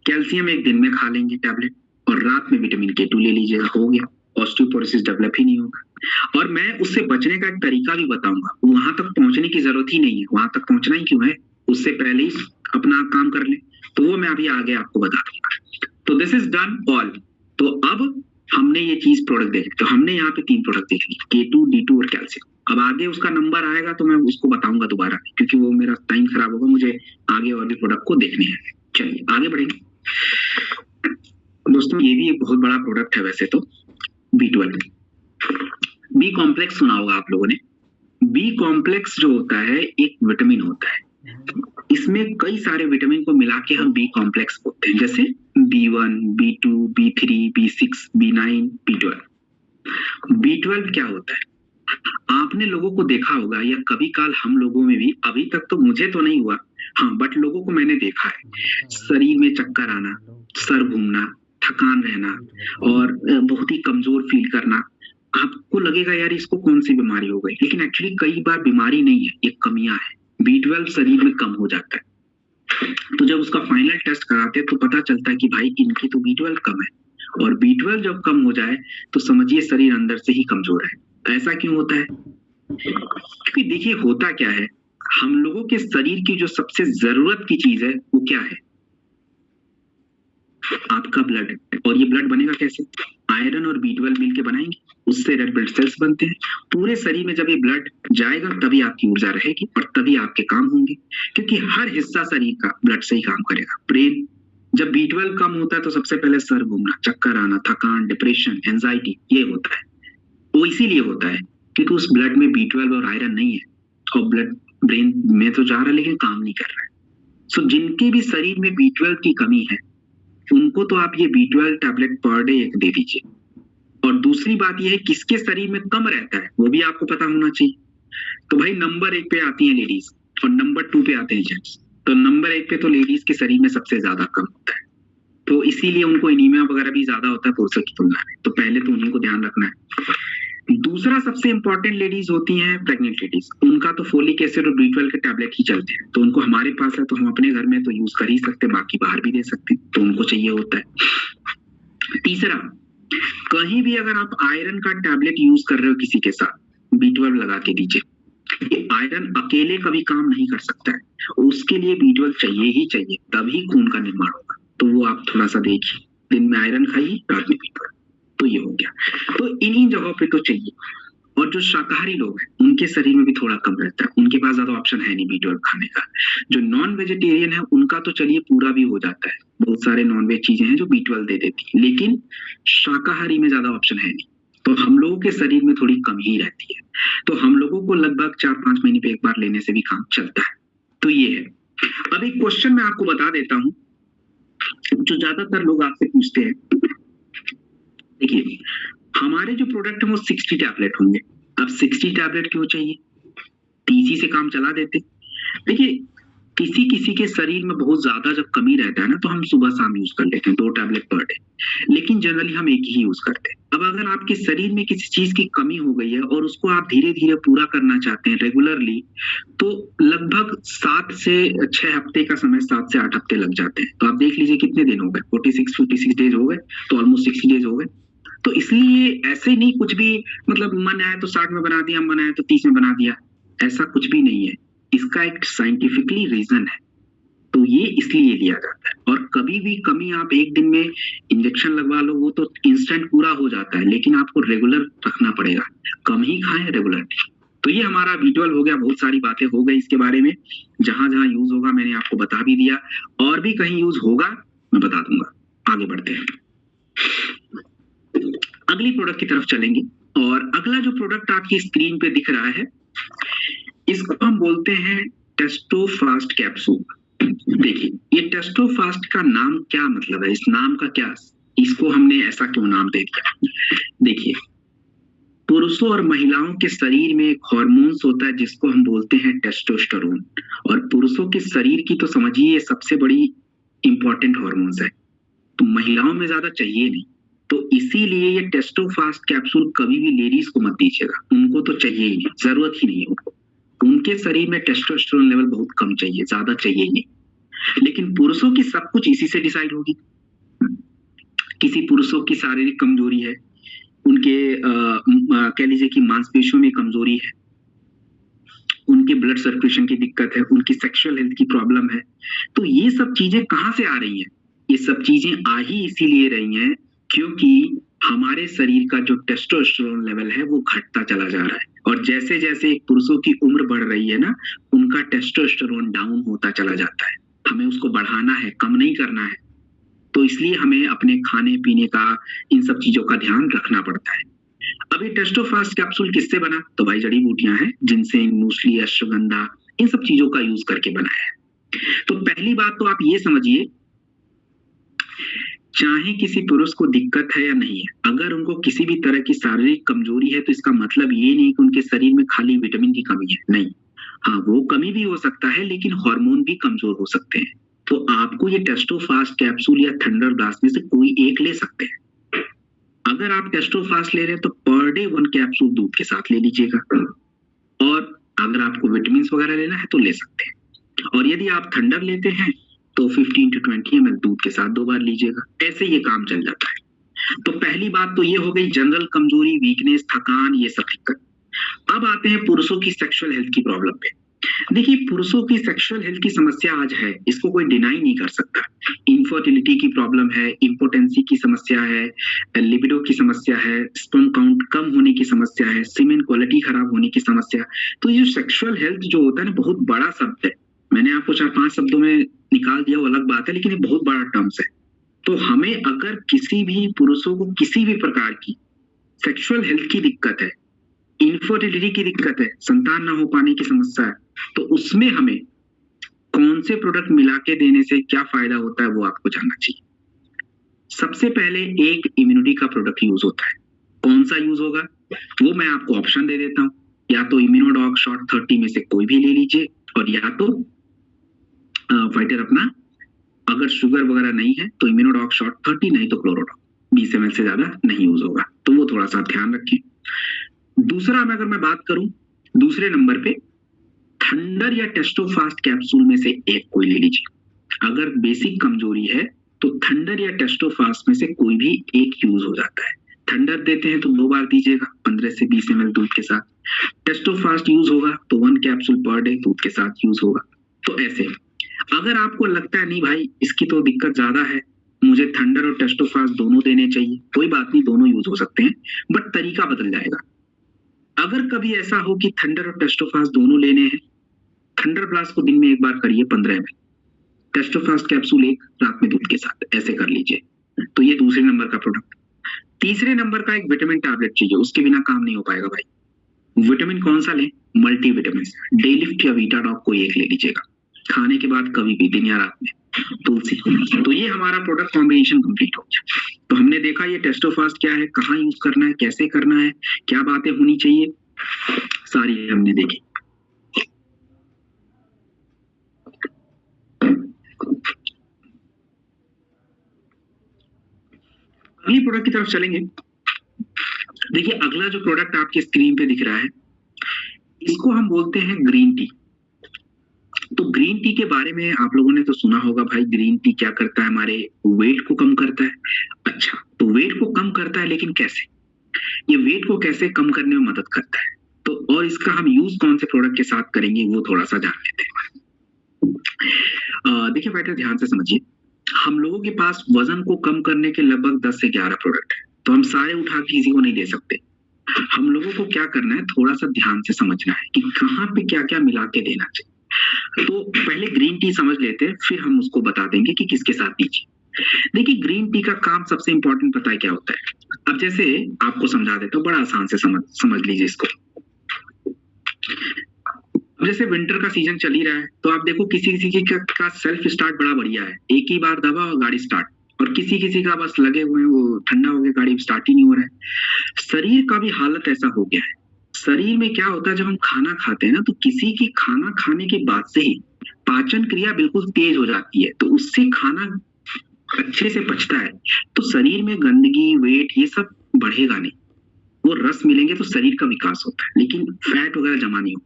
कैल्शियम एक दिन में खा लेंगे टैबलेट, और रात में विटामिन K2 ले लीजिएगा, हो गया, ऑस्टियोपोरोसिस डेवलप ही नहीं होगा। और मैं उससे बचने का एक तरीका भी बताऊंगा, वहां तक पहुंचने की जरूरत ही नहीं है, वहां तक पहुंचना ही क्यों है, उससे पहले ही अपना काम कर ले, तो वो मैं अभी आगे आपको बता दूंगा। तो दिस इज डन ऑल। तो अब हमने ये चीज प्रोडक्ट देखे, तो हमने यहाँ पे 3 प्रोडक्ट देख लिए, K2, D2 और कैल्शियम। अब आगे उसका नंबर आएगा तो मैं उसको बताऊंगा दोबारा, क्योंकि वो मेरा टाइम खराब होगा, मुझे आगे और भी प्रोडक्ट को देखने हैं। चलिए आगे बढ़ेंगे दोस्तों। ये भी एक बहुत बड़ा प्रोडक्ट है वैसे तो, B12। बी कॉम्प्लेक्स सुना होगा आप लोगों ने। बी कॉम्प्लेक्स जो होता है एक विटामिन होता है, इसमें कई सारे विटामिन को मिला के हम बी कॉम्प्लेक्स बोलते हैं, जैसे B1, B2, B3, B6, B9, B12। B12 क्या होता है, आपने लोगों को देखा होगा, या कभी काल हम लोगों में भी, अभी तक तो मुझे तो नहीं हुआ, हाँ, बट लोगों को मैंने देखा है, शरीर में चक्कर आना, सर घूमना, थकान रहना, और बहुत ही कमजोर फील करना। आपको लगेगा यार इसको कौन सी बीमारी हो गई, लेकिन एक्चुअली कई बार बीमारी नहीं है, ये कमियां है। B12 शरीर में कम हो जाता है, तो जब उसका फाइनल टेस्ट कराते हैं तो पता चलता है कि भाई इनकी तो B12 कम है। और B12 जब कम हो जाए तो समझिए शरीर अंदर से ही कमजोर है। ऐसा क्यों होता है, क्योंकि देखिए होता क्या है, हम लोगों के शरीर की जो सबसे जरूरत की चीज है वो क्या है, आपका ब्लड। और ये ब्लड बनेगा कैसे, आयरन और B12 मिलके बनाएंगे, उससे रेड ब्लड सेल्स बनते हैं। पूरे शरीर में जब ये ब्लड जाएगा तभी आपकी ऊर्जा रहेगी और तभी आपके काम होंगे, क्योंकि हर हिस्सा शरीर का ब्लड से ही काम करेगा। ब्रेन, जब B12 कम होता है तो सबसे पहले सर घूमना, चक्कर आना, थकान, डिप्रेशन, एंजाइटी, ये होता है। वो इसीलिए होता है क्योंकि उस ब्लड में B12 और आयरन नहीं है, और ब्लड ब्रेन में तो जा रहा है लेकिन काम नहीं कर रहा है। सो जिनके भी शरीर में B12 की कमी है उनको तो आप ये B12 टैबलेट पर डे एक दे दीजिए। और दूसरी बात यह है किसके शरीर में कम रहता है वो भी आपको पता होना चाहिए। तो भाई नंबर 1 पे आती है लेडीज और नंबर 2 पे आते हैं जेंट्स। तो नंबर 1 पे तो लेडीज के शरीर में सबसे ज्यादा कम होता है, तो इसीलिए उनको एनीमिया वगैरह भी ज्यादा होता है पुरुषों की तुलना में। तो पहले तो उन्हीं को ध्यान रखना है। दूसरा सबसे इंपॉर्टेंट लेडीज होती हैं प्रेग्नेंट लेडीज, उनका तो फोलिक एसिड और B12 के टैबलेट ही चलते हैं। तो उनको हमारे पास है तो हम अपने घर में तो यूज कर ही सकते हैं, बाकी बाहर भी दे सकते हैं, तो उनको चाहिए होता है। तीसरा, कहीं भी अगर आप आयरन का टैबलेट यूज कर रहे हो किसी के साथ, B12 लगा के दीजिए। ये आयरन अकेले कभी काम नहीं कर सकता है, उसके लिए B12 चाहिए ही चाहिए, तभी खून का निर्माण होगा। तो वो आप थोड़ा सा देखिए, दिन में आयरन खाइए, रात में B12, तो ये हो गया। तो इन्हीं जगहों पे तो चाहिए। और जो शाकाहारी लोग हैं उनके शरीर में भी थोड़ा कम रहता है, उनके पास ज्यादा ऑप्शन है नहीं B12 खाने का। जो नॉन वेजिटेरियन है उनका तो चलिए पूरा भी हो जाता है, बहुत सारे नॉन वेज चीजें हैं जो B12 दे देती है, लेकिन शाकाहारी में ज्यादा ऑप्शन है नहीं, तो हम लोगों के शरीर में थोड़ी कम ही रहती है। तो हम लोगों को लगभग 4-5 महीने पे एक बार लेने से भी काम चलता है। तो ये है। अब एक क्वेश्चन मैं आपको बता देता हूँ जो ज्यादातर लोग आपसे पूछते हैं। देखिए, हमारे जो प्रोडक्ट है वो 60 टैबलेट होंगे। अब 60 टैबलेट क्यों चाहिए? 30 ही से काम चला देते। देखिए, किसी किसी के शरीर में बहुत ज्यादा जब कमी रहता है ना, तो हम सुबह शाम यूज कर लेते हैं 2 टैबलेट पर डे, लेकिन जनरली हम एक ही यूज करते हैं। अब अगर आपके शरीर में किसी चीज की कमी हो गई है और उसको आप धीरे धीरे पूरा करना चाहते हैं रेगुलरली, तो लगभग 7 से 6 हफ्ते का समय, 7 से 8 हफ्ते लग जाते हैं। तो आप देख लीजिए कितने दिन हो गए, 46 डेज हो गए, तो ऑलमोस्ट 60 डेज हो गए। तो इसलिए ऐसे नहीं कुछ भी, मतलब मन आया तो 60 में बना दिया, मन आया तो 30 में बना दिया, ऐसा कुछ भी नहीं है। इसका एक साइंटिफिकली रीजन है, तो ये इसलिए लिया जाता है। और कभी भी कमी आप एक दिन में इंजेक्शन लगवा लो, वो तो इंस्टेंट पूरा हो जाता है, लेकिन आपको रेगुलर रखना पड़ेगा, कम ही खाएं रेगुलर। तो ये हमारा B12 हो गया, बहुत सारी बातें हो गई इसके बारे में। जहां जहां यूज होगा मैंने आपको बता भी दिया, और भी कहीं यूज होगा मैं बता दूंगा। आगे बढ़ते हैं, अगली प्रोडक्ट की तरफ चलेंगे। और अगला जो प्रोडक्ट आपकी स्क्रीन पे दिख रहा है, इसको हम बोलते हैं टेस्टोफास्ट कैप्सूल। देखिए, ये टेस्टोफास्ट का नाम क्या मतलब है, इस नाम का क्या, इसको हमने ऐसा क्यों नाम दे दिया? देखिए, पुरुषों और महिलाओं के शरीर में एक हार्मोन्स होता है जिसको हम बोलते हैं टेस्टोस्टेरोन, और पुरुषों के शरीर की तो समझिए ये सबसे बड़ी इंपॉर्टेंट हार्मोन्स है, तो महिलाओं में ज्यादा चाहिए नहीं। तो इसीलिए ये टेस्टोफास्ट कैप्सूल कभी भी लेडीज को मत दीजिएगा, उनको तो चाहिए ही नहीं, जरूरत ही नहीं है उनको, उनके शरीर में टेस्टोस्टेरोन लेवल बहुत कम चाहिए, ज्यादा चाहिए ही नहीं। लेकिन पुरुषों की सब कुछ इसी से डिसाइड होगी। किसी पुरुषों की शारीरिक कमजोरी है, उनके कह लीजिए कि मांसपेशियों में कमजोरी है, उनके ब्लड सर्कुलेशन की दिक्कत है, उनकी सेक्सुअल हेल्थ की प्रॉब्लम है, तो ये सब चीजें कहाँ से आ रही हैं? ये सब चीजें आ ही इसीलिए रही हैं क्योंकि हमारे शरीर का जो टेस्टोस्टेरोन लेवल है वो घटता चला जा रहा है, और जैसे जैसे पुरुषों की उम्र बढ़ रही है ना, उनका टेस्टोस्टेरोन डाउन होता चला जाता है। हमें उसको बढ़ाना है, कम नहीं करना है। तो इसलिए हमें अपने खाने पीने का, इन सब चीजों का ध्यान रखना पड़ता है। अब ये टेस्टोफास्ट कैप्सूल किससे बना? तो भाई जड़ी बूटियां हैं, जिनसेंग, मूसली, अश्वगंधा, इन सब चीजों का यूज करके बनाया है। तो पहली बात तो आप ये समझिए, चाहे किसी पुरुष को दिक्कत है या नहीं है, अगर उनको किसी भी तरह की शारीरिक कमजोरी है, तो इसका मतलब ये नहीं कि उनके शरीर में खाली विटामिन की कमी है, नहीं। हाँ, वो कमी भी हो सकता है, लेकिन हार्मोन भी कमजोर हो सकते हैं। तो आपको ये टेस्टोफास्ट कैप्सूल या थंडर ब्लास्ट में से कोई एक ले सकते हैं। अगर आप टेस्टोफास्ट ले रहे हैं तो पर डे 1 कैप्सूल दूध के साथ ले लीजिएगा, और अगर आपको विटामिन वगैरह लेना है तो ले सकते हैं। और यदि आप थंडर लेते हैं तो 15 to 20 ml दूध के साथ 2 बार लीजिएगा, ऐसे ये काम चल जाता है। तो पहली बात तो ये हो गई जनरल कमजोरी, वीकनेस, थकान, ये सब दिक्कत। अब आते हैं पुरुषों की सेक्सुअल हेल्थ की प्रॉब्लम पे। देखिए, पुरुषों की सेक्सुअल हेल्थ की समस्या आज है, इसको कोई डिनाई नहीं कर सकता। इनफर्टिलिटी की प्रॉब्लम है, इंपोटेंसी की समस्या है, लिबिडो की समस्या है, स्पर्म काउंट कम होने की समस्या है, सीमेन क्वालिटी खराब होने की समस्या। तो ये सेक्सुअल हेल्थ जो होता है ना, बहुत बड़ा शब्द है। मैंने आपको 4-5 शब्दों में निकाल दिया, वो अलग बात है, लेकिन ये बहुत बड़ा टर्म्स है। तो हमें अगर किसी भी पुरुषों को किसी भी प्रकार की सेक्सुअल हेल्थ की दिक्कत है, इनफर्टिलिटी की दिक्कत है, संतान ना हो पाने की समस्या है, तो उसमें हमें कौन से प्रोडक्ट मिला के देने से क्या फायदा होता है वो आपको जानना चाहिए। सबसे पहले एक इम्यूनिटी का प्रोडक्ट यूज होता है। कौन सा यूज होगा वो मैं आपको ऑप्शन दे देता हूँ, या तो इम्यूनोडॉग शॉर्ट 30 में से कोई भी ले लीजिए, और या तो फाइटर अपना, अगर शुगर वगैरह नहीं है तो इम्यूनोडॉग शॉर्ट 30, नहीं तो क्लोरोडॉग 20 ml से ज्यादा नहीं यूज होगा, तो वो थोड़ा सा ध्यान रखें। दूसरा अगर मैं बात करूं, दूसरे नंबर पे थंडर या टेस्टोफास्ट कैप्सूल में से एक कोई ले लीजिए। अगर बेसिक कमजोरी है तो थंडर या टेस्टोफास्ट में से कोई भी एक यूज हो जाता है। थंडर देते हैं तो 2 बार दीजिएगा 15 से 20 ml दूध के साथ। टेस्टोफास्ट यूज होगा तो 1 कैप्सूल पर डे दूध के साथ यूज होगा। तो ऐसे अगर आपको लगता है नहीं भाई इसकी तो दिक्कत ज्यादा है, मुझे थंडर और टेस्टोफास्ट दोनों देने चाहिए, कोई बात नहीं, दोनों यूज हो सकते हैं, बट तरीका बदल जाएगा। अगर कभी ऐसा हो कि थंडर और टेस्टोफास्ट दोनों लेने हैं, थंडर ब्लास्ट को दिन में एक बार करिए 15 ml, टेस्टोफास्ट कैप्सूल एक रात में दूध के साथ, ऐसे कर लीजिए। तो ये दूसरे नंबर का प्रोडक्ट। तीसरे नंबर का एक विटामिन टैबलेट चाहिए, उसके बिना काम नहीं हो पाएगा भाई। विटामिन कौन सा लें? मल्टी विटामिन, डेलिफ्ट या वीटाडॉक कोई एक ले लीजिएगा, खाने के बाद कभी भी, दिन या रात में। तुलसी। तो ये हमारा प्रोडक्ट कॉम्बिनेशन कंप्लीट हो गया। तो हमने देखा ये टेस्टोफास्ट क्या है, कहाँ यूज करना है, कैसे करना है, क्या बातें होनी चाहिए, सारी हमने देखी। अगली प्रोडक्ट की तरफ चलेंगे। देखिए अगला जो प्रोडक्ट आपके स्क्रीन पे दिख रहा है, इसको हम बोलते हैं ग्रीन टी। तो ग्रीन टी के बारे में आप लोगों ने तो सुना होगा भाई, ग्रीन टी क्या करता है, हमारे वेट को कम करता है। अच्छा, तो वेट को कम करता है, लेकिन कैसे? ये वेट को कैसे कम करने में मदद करता है, तो और इसका हम यूज कौन से प्रोडक्ट के साथ करेंगे वो थोड़ा सा जान लेते हैं। देखिए फाइटर, ध्यान से समझिए, हम लोगों के पास वजन को कम करने के लगभग 10 से 11 प्रोडक्ट है, तो हम सारे उठा के किसी को नहीं दे सकते। हम लोगों को क्या करना है, थोड़ा सा ध्यान से समझना है कि कहाँ पे क्या क्या मिला के देना चाहिए। तो पहले ग्रीन टी समझ लेते हैं, फिर हम उसको बता देंगे कि किसके साथ दीजिए। देखिए ग्रीन टी का काम सबसे इंपॉर्टेंट पता है क्या होता है। अब जैसे आपको समझा देता हूँ, बड़ा आसान से समझ लीजिए इसको। जैसे विंटर का सीजन चल ही रहा है, तो आप देखो किसी किसी का सेल्फ स्टार्ट बड़ा बढ़िया है, एक ही बार दबा और गाड़ी स्टार्ट, और किसी किसी का बस लगे हुए हैं, वो ठंडा हो गया, गाड़ी स्टार्ट ही नहीं हो रहा है। शरीर का भी हालत ऐसा हो गया है। शरीर में क्या होता है, जब हम खाना खाते हैं ना, तो किसी की खाना खाने के बाद से ही पाचन क्रिया बिल्कुल तेज हो जाती है, तो उससे खाना अच्छे से पचता है, तो शरीर में गंदगी, वेट, ये सब बढ़ेगा नहीं। वो रस मिलेंगे तो शरीर का विकास होता है, लेकिन फैट वगैरह जमा नहीं हो।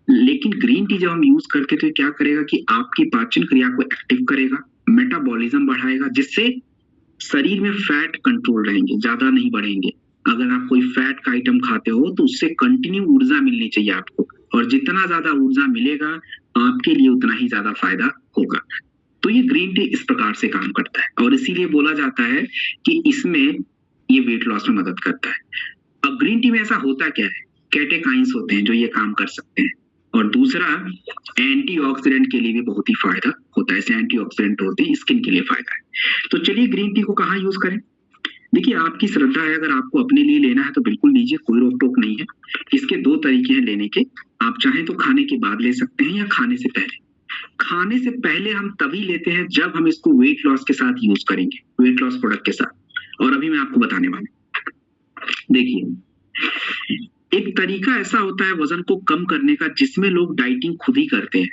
लेकिन ग्रीन टी जब हम यूज करके, तो क्या करेगा कि आपकी पाचन क्रिया को एक्टिव करेगा, मेटाबॉलिज्म बढ़ाएगा, जिससे शरीर में फैट कंट्रोल रहेंगे, ज्यादा नहीं बढ़ेंगे। अगर आप कोई फैट का आइटम खाते हो तो उससे कंटिन्यू ऊर्जा मिलनी चाहिए आपको, और जितना ज्यादा ऊर्जा मिलेगा आपके लिए उतना ही ज्यादा फायदा होगा। तो ये ग्रीन टी इस प्रकार से काम करता है, और इसीलिए बोला जाता है कि इसमें ये वेट लॉस में मदद करता है। अब ग्रीन टी में ऐसा होता क्या है, कैटेकाइंस होते हैं जो ये काम कर सकते हैं, और दूसरा एंटीऑक्सीडेंट के लिए भी बहुत ही फायदा होता है। ऐसे एंटीऑक्सीडेंट होते हैं, स्किन के लिए फायदा है। तो चलिए ग्रीन टी को कहाँ यूज करें। देखिए आपकी श्रद्धा है, अगर आपको अपने लिए लेना है तो बिल्कुल लीजिए, कोई रोक टोक नहीं है। इसके दो तरीके हैं लेने के, आप चाहें तो खाने के बाद ले सकते हैं या खाने से पहले। खाने से पहले हम तभी लेते हैं जब हम इसको वेट लॉस के साथ यूज करेंगे, वेट लॉस प्रोडक्ट के साथ, और अभी मैं आपको बताने वाला। देखिए एक तरीका ऐसा होता है वजन को कम करने का, जिसमें लोग डाइटिंग खुद ही करते हैं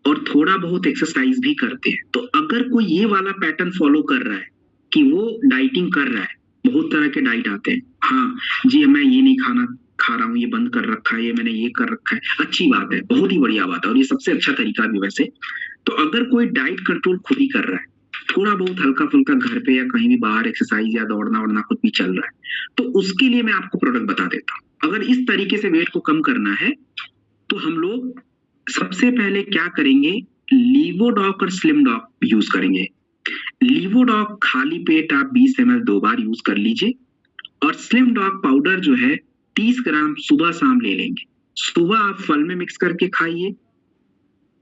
और थोड़ा बहुत एक्सरसाइज भी करते हैं। तो अगर कोई ये वाला पैटर्न फॉलो कर रहा है कि वो डाइटिंग कर रहा है, बहुत तरह के डाइट आते हैं, हाँ जी मैं ये नहीं खाना खा रहा हूँ, ये बंद कर रखा है, ये मैंने ये कर रखा है, अच्छी बात है, बहुत ही बढ़िया बात है, और ये सबसे अच्छा तरीका भी वैसे। तो अगर कोई डाइट कंट्रोल खुद ही कर रहा है, थोड़ा बहुत हल्का फुल्का घर पे या कहीं भी बाहर एक्सरसाइज या दौड़ना वड़ना कुछ भी चल रहा है, तो उसके लिए मैं आपको प्रोडक्ट बता देता हूँ। अगर इस तरीके से वेट को कम करना है, तो हम लोग सबसे पहले क्या करेंगे, लीवोडॉक और स्लिम डॉक यूज करेंगे। लीवोडॉक खाली पेट आप 20 ml 2 बार यूज कर लीजिए, और स्लिम डॉक पाउडर जो है 30 ग्राम सुबह शाम ले लेंगे। सुबह आप फल में मिक्स करके खाइए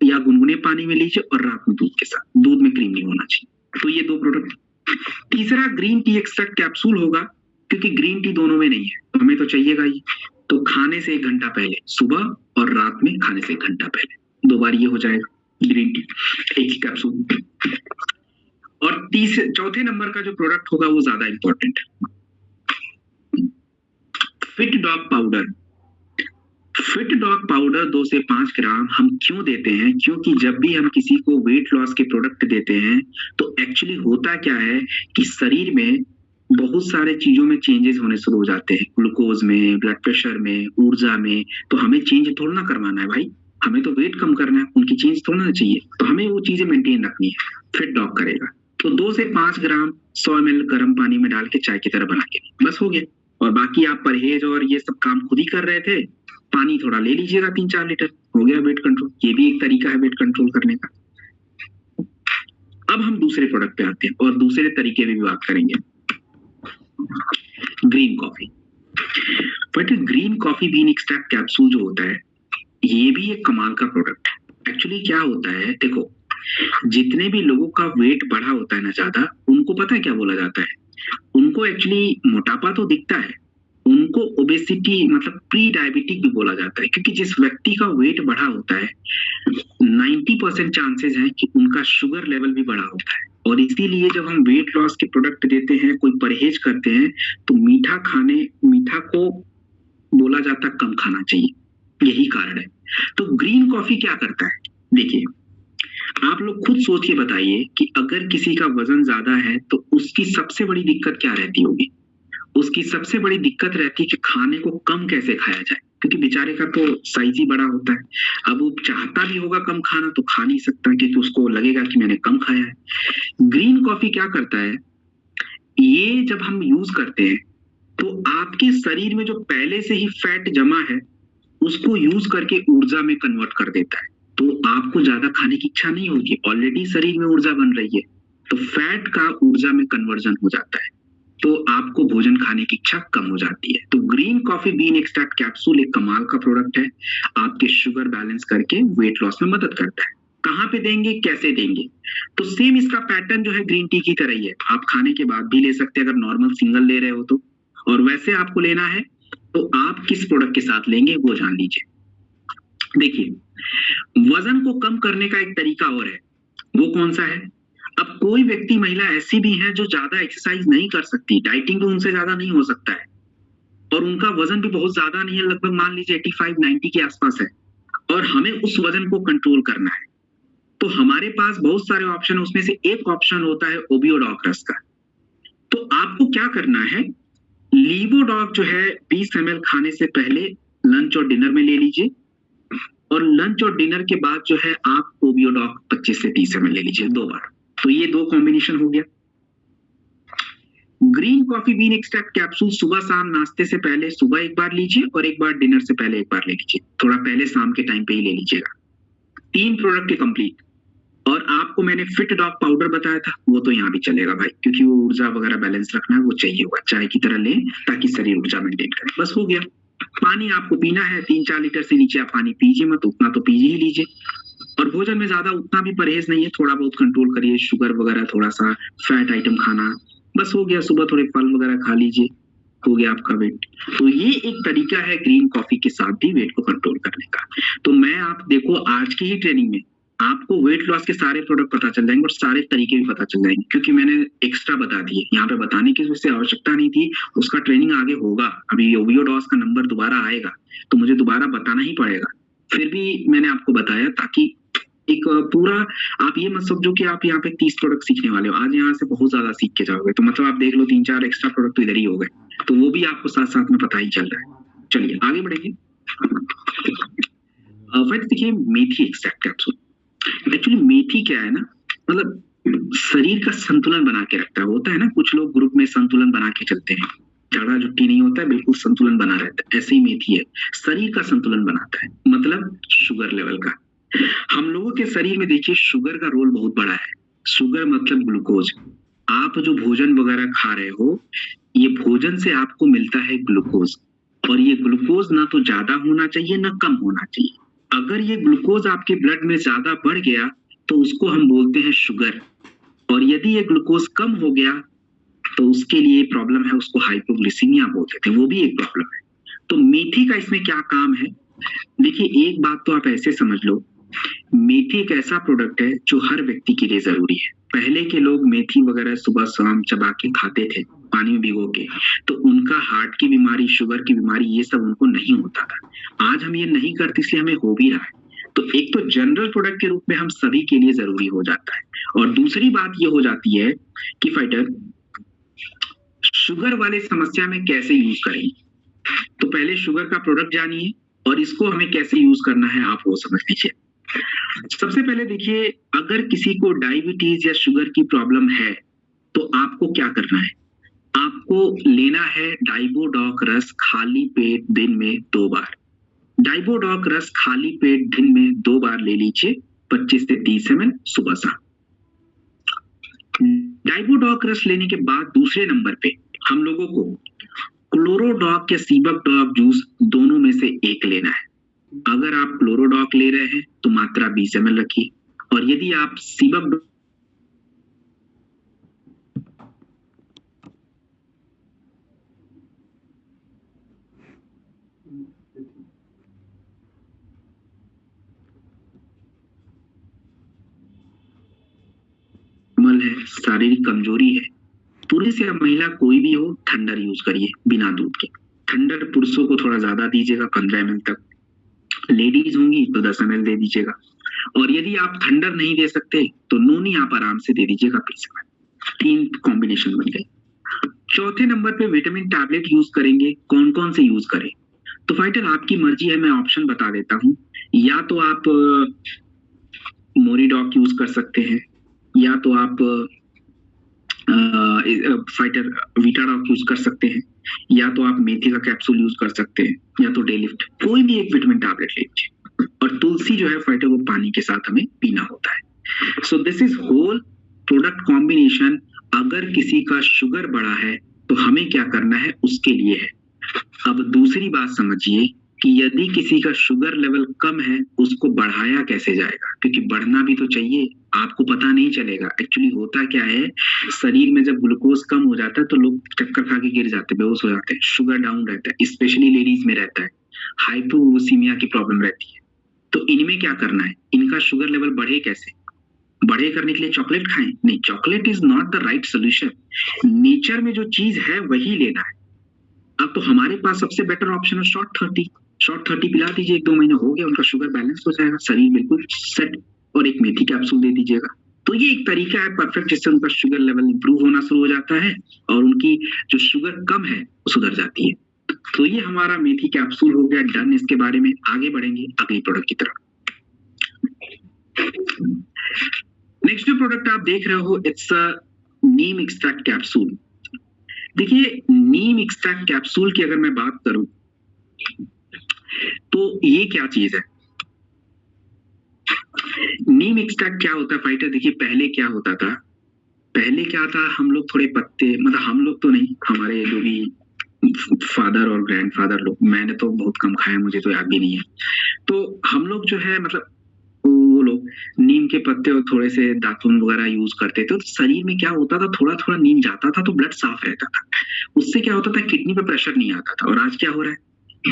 या गुनगुने पानी में लीजिए, और रात में दूध के साथ, दूध में क्रीम नहीं होना चाहिए। तो ये दो प्रोडक्ट। तीसरा ग्रीन टी एक्सट्रैक्ट कैप्सूल होगा, क्योंकि ग्रीन टी दोनों में नहीं है, तो हमें तो चाहिएगा ही। तो खाने से 1 घंटा पहले, सुबह और रात में खाने से 1 घंटा पहले 2 बार ये हो जाएगा ग्रीन टी, एक ही कैप्सूल। और चौथे नंबर का जो प्रोडक्ट होगा वो ज्यादा इंपॉर्टेंट है, fit dog powder. Fit dog powder 2 से 5 ग्राम हम क्यों देते हैं, क्योंकि जब भी हम किसी को वेट लॉस के प्रोडक्ट देते हैं, तो एक्चुअली होता क्या है कि शरीर में बहुत सारे चीजों में चेंजेस होने शुरू हो जाते हैं, ग्लूकोज में, ब्लड प्रेशर में, ऊर्जा में। तो हमें चेंज थोड़ा ना करवाना है भाई, हमें तो वेट कम करना है, उनकी चेंज थोड़ा ना चाहिए, तो हमें वो चीजें मेंटेन रखनी है। फिट डॉग करेगा। तो 2 से 5 ग्राम 100 ml गर्म पानी में डाल के चाय की तरह बना के, बस हो गया। और बाकी आप परहेज और ये सब काम खुद ही कर रहे थे, पानी थोड़ा ले लीजिएगा 3-4 लीटर, हो गया वेट कंट्रोल। ये भी एक तरीका है वेट कंट्रोल करने का। अब हम दूसरे प्रोडक्ट पे आते हैं और दूसरे तरीके में भी बात करेंगे, green coffee. But green coffee bean extract capsule जो होता है ये भी एक कमाल का प्रोडक्ट है। एक्चुअली क्या होता है, देखो जितने भी लोगों का वेट बढ़ा होता है ना ज्यादा, उनको पता है क्या बोला जाता है, उनको एक्चुअली मोटापा तो दिखता है, उनको ओबेसिटी मतलब प्री डायबिटिक भी बोला जाता है, क्योंकि जिस व्यक्ति का वेट बढ़ा होता है 90% चांसेस है कि उनका शुगर लेवल भी बढ़ा होता है। और इसीलिए जब हम वेट लॉस के प्रोडक्ट देते हैं, कोई परहेज करते हैं, तो मीठा को बोला जाता है कम खाना चाहिए, यही कारण है। तो ग्रीन कॉफी क्या करता है, देखिए आप लोग खुद सोच के बताइए कि अगर किसी का वजन ज्यादा है तो उसकी सबसे बड़ी दिक्कत क्या रहती होगी। उसकी सबसे बड़ी दिक्कत रहती है कि खाने को कम कैसे खाया जाए, क्योंकि बेचारे का तो साइज ही बड़ा होता है। अब वो चाहता भी होगा कम खाना तो खा नहीं सकता, क्योंकि उसको लगेगा कि मैंने कम खाया है। ग्रीन कॉफी क्या करता है, ये जब हम यूज करते हैं तो आपके शरीर में जो पहले से ही फैट जमा है उसको यूज करके ऊर्जा में कन्वर्ट कर देता है। तो आपको ज्यादा खाने की इच्छा नहीं होगी, ऑलरेडी शरीर में ऊर्जा बन रही है, तो फैट का ऊर्जा में कन्वर्जन हो जाता है, तो आपको भोजन खाने की इच्छा कम हो जाती है। तो green coffee bean extract capsule एक कमाल का प्रोडक्ट है, आपके शुगर बैलेंस करके वेट लॉस में मदद करता है। कहाँ पे देंगे, कैसे देंगे, तो सेम इसका पैटर्न जो है ग्रीन टी की तरह ही है। आप खाने के बाद भी ले सकते हैं अगर नॉर्मल सिंगल ले रहे हो तो, और वैसे आपको लेना है तो आप किस प्रोडक्ट के साथ लेंगे वो जान लीजिए। देखिए वजन को कम करने का एक तरीका और है, वो कौन सा है। अब कोई व्यक्ति, महिला ऐसी भी है जो ज्यादा एक्सरसाइज नहीं कर सकती, डाइटिंग भी उनसे ज्यादा नहीं हो सकता है, और उनका वजन भी बहुत ज्यादा नहीं है, लगभग मान लीजिए 85-90 के आसपास है, और हमें उस वजन को कंट्रोल करना है। तो हमारे पास बहुत सारे ऑप्शन है, उसमें से एक ऑप्शन होता है ओबियोडॉक रस का। तो आपको क्या करना है, लीवोडॉक जो है 20 ml खाने से पहले लंच और डिनर में ले लीजिए, और लंच और डिनर के बाद जो है आप ओबियोडॉक 25 से 30 ml ले लीजिए 2 बार। तो ये 2 कॉम्बिनेशन हो गया। Green coffee bean extract capsule सुबह शाम नाश्ते से पहले सुबह एक बार लीजिए, और एक बार डिनर से पहले एक बार ले लीजिए, थोड़ा पहले शाम के टाइम पे ही ले लीजिएगा। 3 प्रोडक्ट के कंप्लीट। और आपको मैंने फिट डॉग पाउडर बताया था, वो तो यहाँ भी चलेगा भाई, क्योंकि वो ऊर्जा वगैरह बैलेंस रखना है, वो चाहिए होगा, चाय की तरह लें ताकि शरीर ऊर्जा मेंटेन करे। बस हो गया। पानी आपको पीना है 3-4 लीटर से नीचे आप पानी पीजिए मत, उतना तो पीजिए ही लीजिए। और भोजन में ज्यादा उतना भी परहेज नहीं है, थोड़ा बहुत कंट्रोल करिए, शुगर वगैरह, थोड़ा सा फैट आइटम खाना, बस हो गया। सुबह थोड़े फल वगैरह खा लीजिए, हो गया आपका वेट। तो ये एक तरीका है ग्रीन कॉफी के साथ भी वेट को कंट्रोल करने का। तो मैं, आप देखो आज की ही ट्रेनिंग में आपको वेट लॉस के सारे प्रोडक्ट पता चल जाएंगे और सारे तरीके भी पता चल जाएंगे, क्योंकि मैंने एक्स्ट्रा बता दिए, यहाँ पे बताने की उससे आवश्यकता नहीं थी। उसका ट्रेनिंग आगे होगा, अभी ओबियोडॉस का नंबर दोबारा आएगा तो मुझे दोबारा बताना ही पड़ेगा, फिर भी मैंने आपको बताया ताकि एक पूरा, आप ये मत समझो कि आप यहाँ पे 30 प्रोडक्ट सीखने वाले हो, आज यहाँ से बहुत ज्यादा सीख के जाओगे, तो मतलब आप देख लो 3-4 एक्स्ट्रा प्रोडक्ट तो इधर ही हो गए, तो वो भी आपको साथ साथ में पता ही चल रहा है। चलिए आगे बढ़ेंगे। देखिए मेथी एक्सट्रैक्ट कैप्सूल, एक्चुअली मेथी क्या है ना, मतलब शरीर का संतुलन बना के रखता है। होता है ना कुछ लोग ग्रुप में संतुलन बना के चलते हैं, झगड़ा झुट्टी नहीं होता है, बिल्कुल संतुलन बना रहता है, ऐसे ही मेथी है, शरीर का संतुलन बनाता है, मतलब शुगर लेवल का। हम लोगों के शरीर में देखिए शुगर का रोल बहुत बड़ा है। शुगर मतलब ग्लूकोज। आप जो भोजन वगैरह खा रहे हो, ये भोजन से आपको मिलता है ग्लूकोज, और ये ग्लूकोज ना तो ज्यादा होना चाहिए ना कम होना चाहिए। अगर ये ग्लूकोज आपके ब्लड में ज्यादा बढ़ गया तो उसको हम बोलते हैं शुगर, और यदि ये ग्लूकोज कम हो गया तो उसके लिए प्रॉब्लम है, उसको हाइपोग्लिसीमिया बोलते थे, वो भी एक प्रॉब्लम है। तो मेथी का इसमें क्या काम है, देखिए एक बात तो आप ऐसे समझ लो, मेथी एक ऐसा प्रोडक्ट है जो हर व्यक्ति के लिए जरूरी है। पहले के लोग मेथी वगैरह सुबह शाम चबा के खाते थे पानी में भिगो के, तो उनका हार्ट की बीमारी, शुगर की बीमारी, ये सब उनको नहीं होता था। आज हम ये नहीं करते इसलिए हमें हो भी रहा है। तो एक तो जनरल प्रोडक्ट के रूप में हम सभी के लिए जरूरी हो जाता है, और दूसरी बात ये हो जाती है कि फाइटर शुगर वाले समस्या में कैसे यूज करें। तो पहले शुगर का प्रोडक्ट जानिए और इसको हमें कैसे यूज करना है आप वो समझ लीजिए। सबसे पहले देखिए, अगर किसी को डायबिटीज या शुगर की प्रॉब्लम है तो आपको क्या करना है, आपको लेना है डाइबोडॉक रस खाली पेट दिन में 2 बार। डाइबोडॉक रस खाली पेट दिन में 2 बार ले लीजिए, 25 से 30 ml सुबह शाम। डाइबोडॉक रस लेने के बाद दूसरे नंबर पे हम लोगों को क्लोरोडॉक या सीबक डॉक जूस दोनों में से एक लेना है। अगर आप क्लोरोडॉक ले रहे हैं तो मात्रा 20 ml रखिए, और यदि आप सीबक है, शारीरिक कमजोरी है, पुरुष या महिला कोई भी हो, थंडर यूज करिए बिना दूध के। थंडर पुरुषों को थोड़ा ज्यादा दीजिएगा, 15 ml तक, लेडीज होंगी तो 10 ml दे दीजिएगा, और यदि आप थंडर नहीं दे सकते तो नोनी आप आराम से दे दीजिएगा 20 ml। 3 कॉम्बिनेशन बन गए। चौथे नंबर पे विटामिन टैबलेट यूज करेंगे, कौन कौन से यूज करें? तो फाइटर आपकी मर्जी है, मैं ऑप्शन बता देता हूँ। या तो आप मोरीडॉक यूज कर सकते हैं, या तो आप फाइटर वीटाडॉक यूज कर सकते हैं, या तो आप मेथी का कैप्सूल यूज कर सकते हैं, या तो डेलिफ्ट, कोई भी एक विटामिन टैबलेट ले लीजिए। और तुलसी जो है फाइटर वो पानी के साथ हमें पीना होता है। So this is whole product combination. अगर किसी का शुगर बढ़ा है तो हमें क्या करना है उसके लिए है। अब दूसरी बात समझिए कि यदि किसी का शुगर लेवल कम है उसको बढ़ाया कैसे जाएगा, क्योंकि बढ़ना भी तो चाहिए, आपको पता नहीं चलेगा। एक्चुअली होता क्या है, शरीर में जब ग्लूकोज कम हो जाता है तो लोग चक्कर खा के गिर जाते हैं, बेहोश हो जाते हैं, शुगर डाउन रहता है, स्पेशली लेडीज में रहता है, हाइपोग्लाइसीमिया की प्रॉब्लम रहती है। तो इनमें क्या करना है, इनका शुगर लेवल बढ़े कैसे? बढ़े करने के लिए चॉकलेट खाएं? नहीं, chocolate is not the right solution. Nature में जो चीज है वही लेना है। अब तो हमारे पास सबसे बेटर ऑप्शन है शॉर्ट 30 पिला दीजिए, 1-2 महीने हो गया, उनका शुगर बैलेंस हो जाएगा, शरीर बिल्कुल सेट, और एक मेथी कैप्सूल दे दीजिएगा। तो ये एक तरीका है परफेक्ट, जिससे उनका शुगर लेवल इंप्रूव होना शुरू हो जाता है और उनकी जो शुगर कम है वो सुधर जाती है। तो ये हमारा मेथी कैप्सूल हो गया डन। इसके बारे में आगे बढ़ेंगे अगली प्रोडक्ट की तरफ। नेक्स्ट जो प्रोडक्ट आप देख रहे हो, इट्स नीम एक्सट्रैक्ट कैप्सूल। देखिए, नीम एक्सट्रैक्ट कैप्सूल की अगर मैं बात करूं तो ये क्या चीज है? नीम एक्सट्रैक्ट क्या होता है फाइटर? देखिए, पहले क्या होता था, हम लोग थोड़े पत्ते, मतलब हम लोग तो नहीं, हमारे जो भी फादर और ग्रैंडफादर लोग, मैंने तो बहुत कम खाया, मुझे तो याद भी नहीं है, तो हम लोग जो है मतलब वो लोग नीम के पत्ते और थोड़े से दातुन वगैरह यूज करते थे। तो शरीर में क्या होता था, थोड़ा थोड़ा नीम जाता था तो ब्लड साफ रहता था, उससे क्या होता था, किडनी पे प्रेशर नहीं आता था। और आज क्या हो रहा है,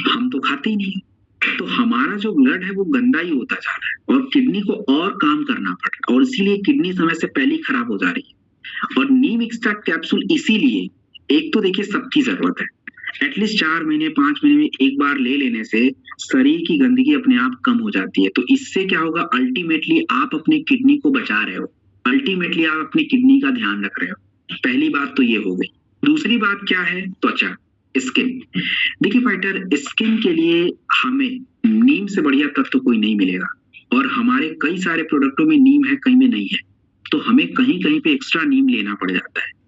हम तो खाते ही नहीं, तो हमारा जो ब्लड है वो गंदा ही होता जा रहा है और किडनी को और काम करना पड़ रहा है, और इसीलिए किडनी समय से पहले ही खराब हो जा रही है। और नीम एक्सट्रैक्ट कैप्सूल इसीलिए, एक तो देखिए सबकी जरूरत है, एटलीस्ट 4 महीने 5 महीने में एक बार ले लेने से शरीर की गंदगी अपने आप कम हो जाती है। तो इससे क्या होगा, अल्टीमेटली आप अपनी किडनी को बचा रहे हो, अल्टीमेटली आप अपनी किडनी का ध्यान रख रहे हो। पहली बात तो ये हो गई। दूसरी बात क्या है, त्वचा, स्किन। देखिए फाइटर, स्किन के लिए हमें नीम से बढ़िया तत्व कोई नहीं मिलेगा, और हमारे कई सारे प्रोडक्टों में नीम है, कहीं में नहीं है, तो हमें कहीं कहीं पे एक्स्ट्रा नीम लेना पड़ जाता है।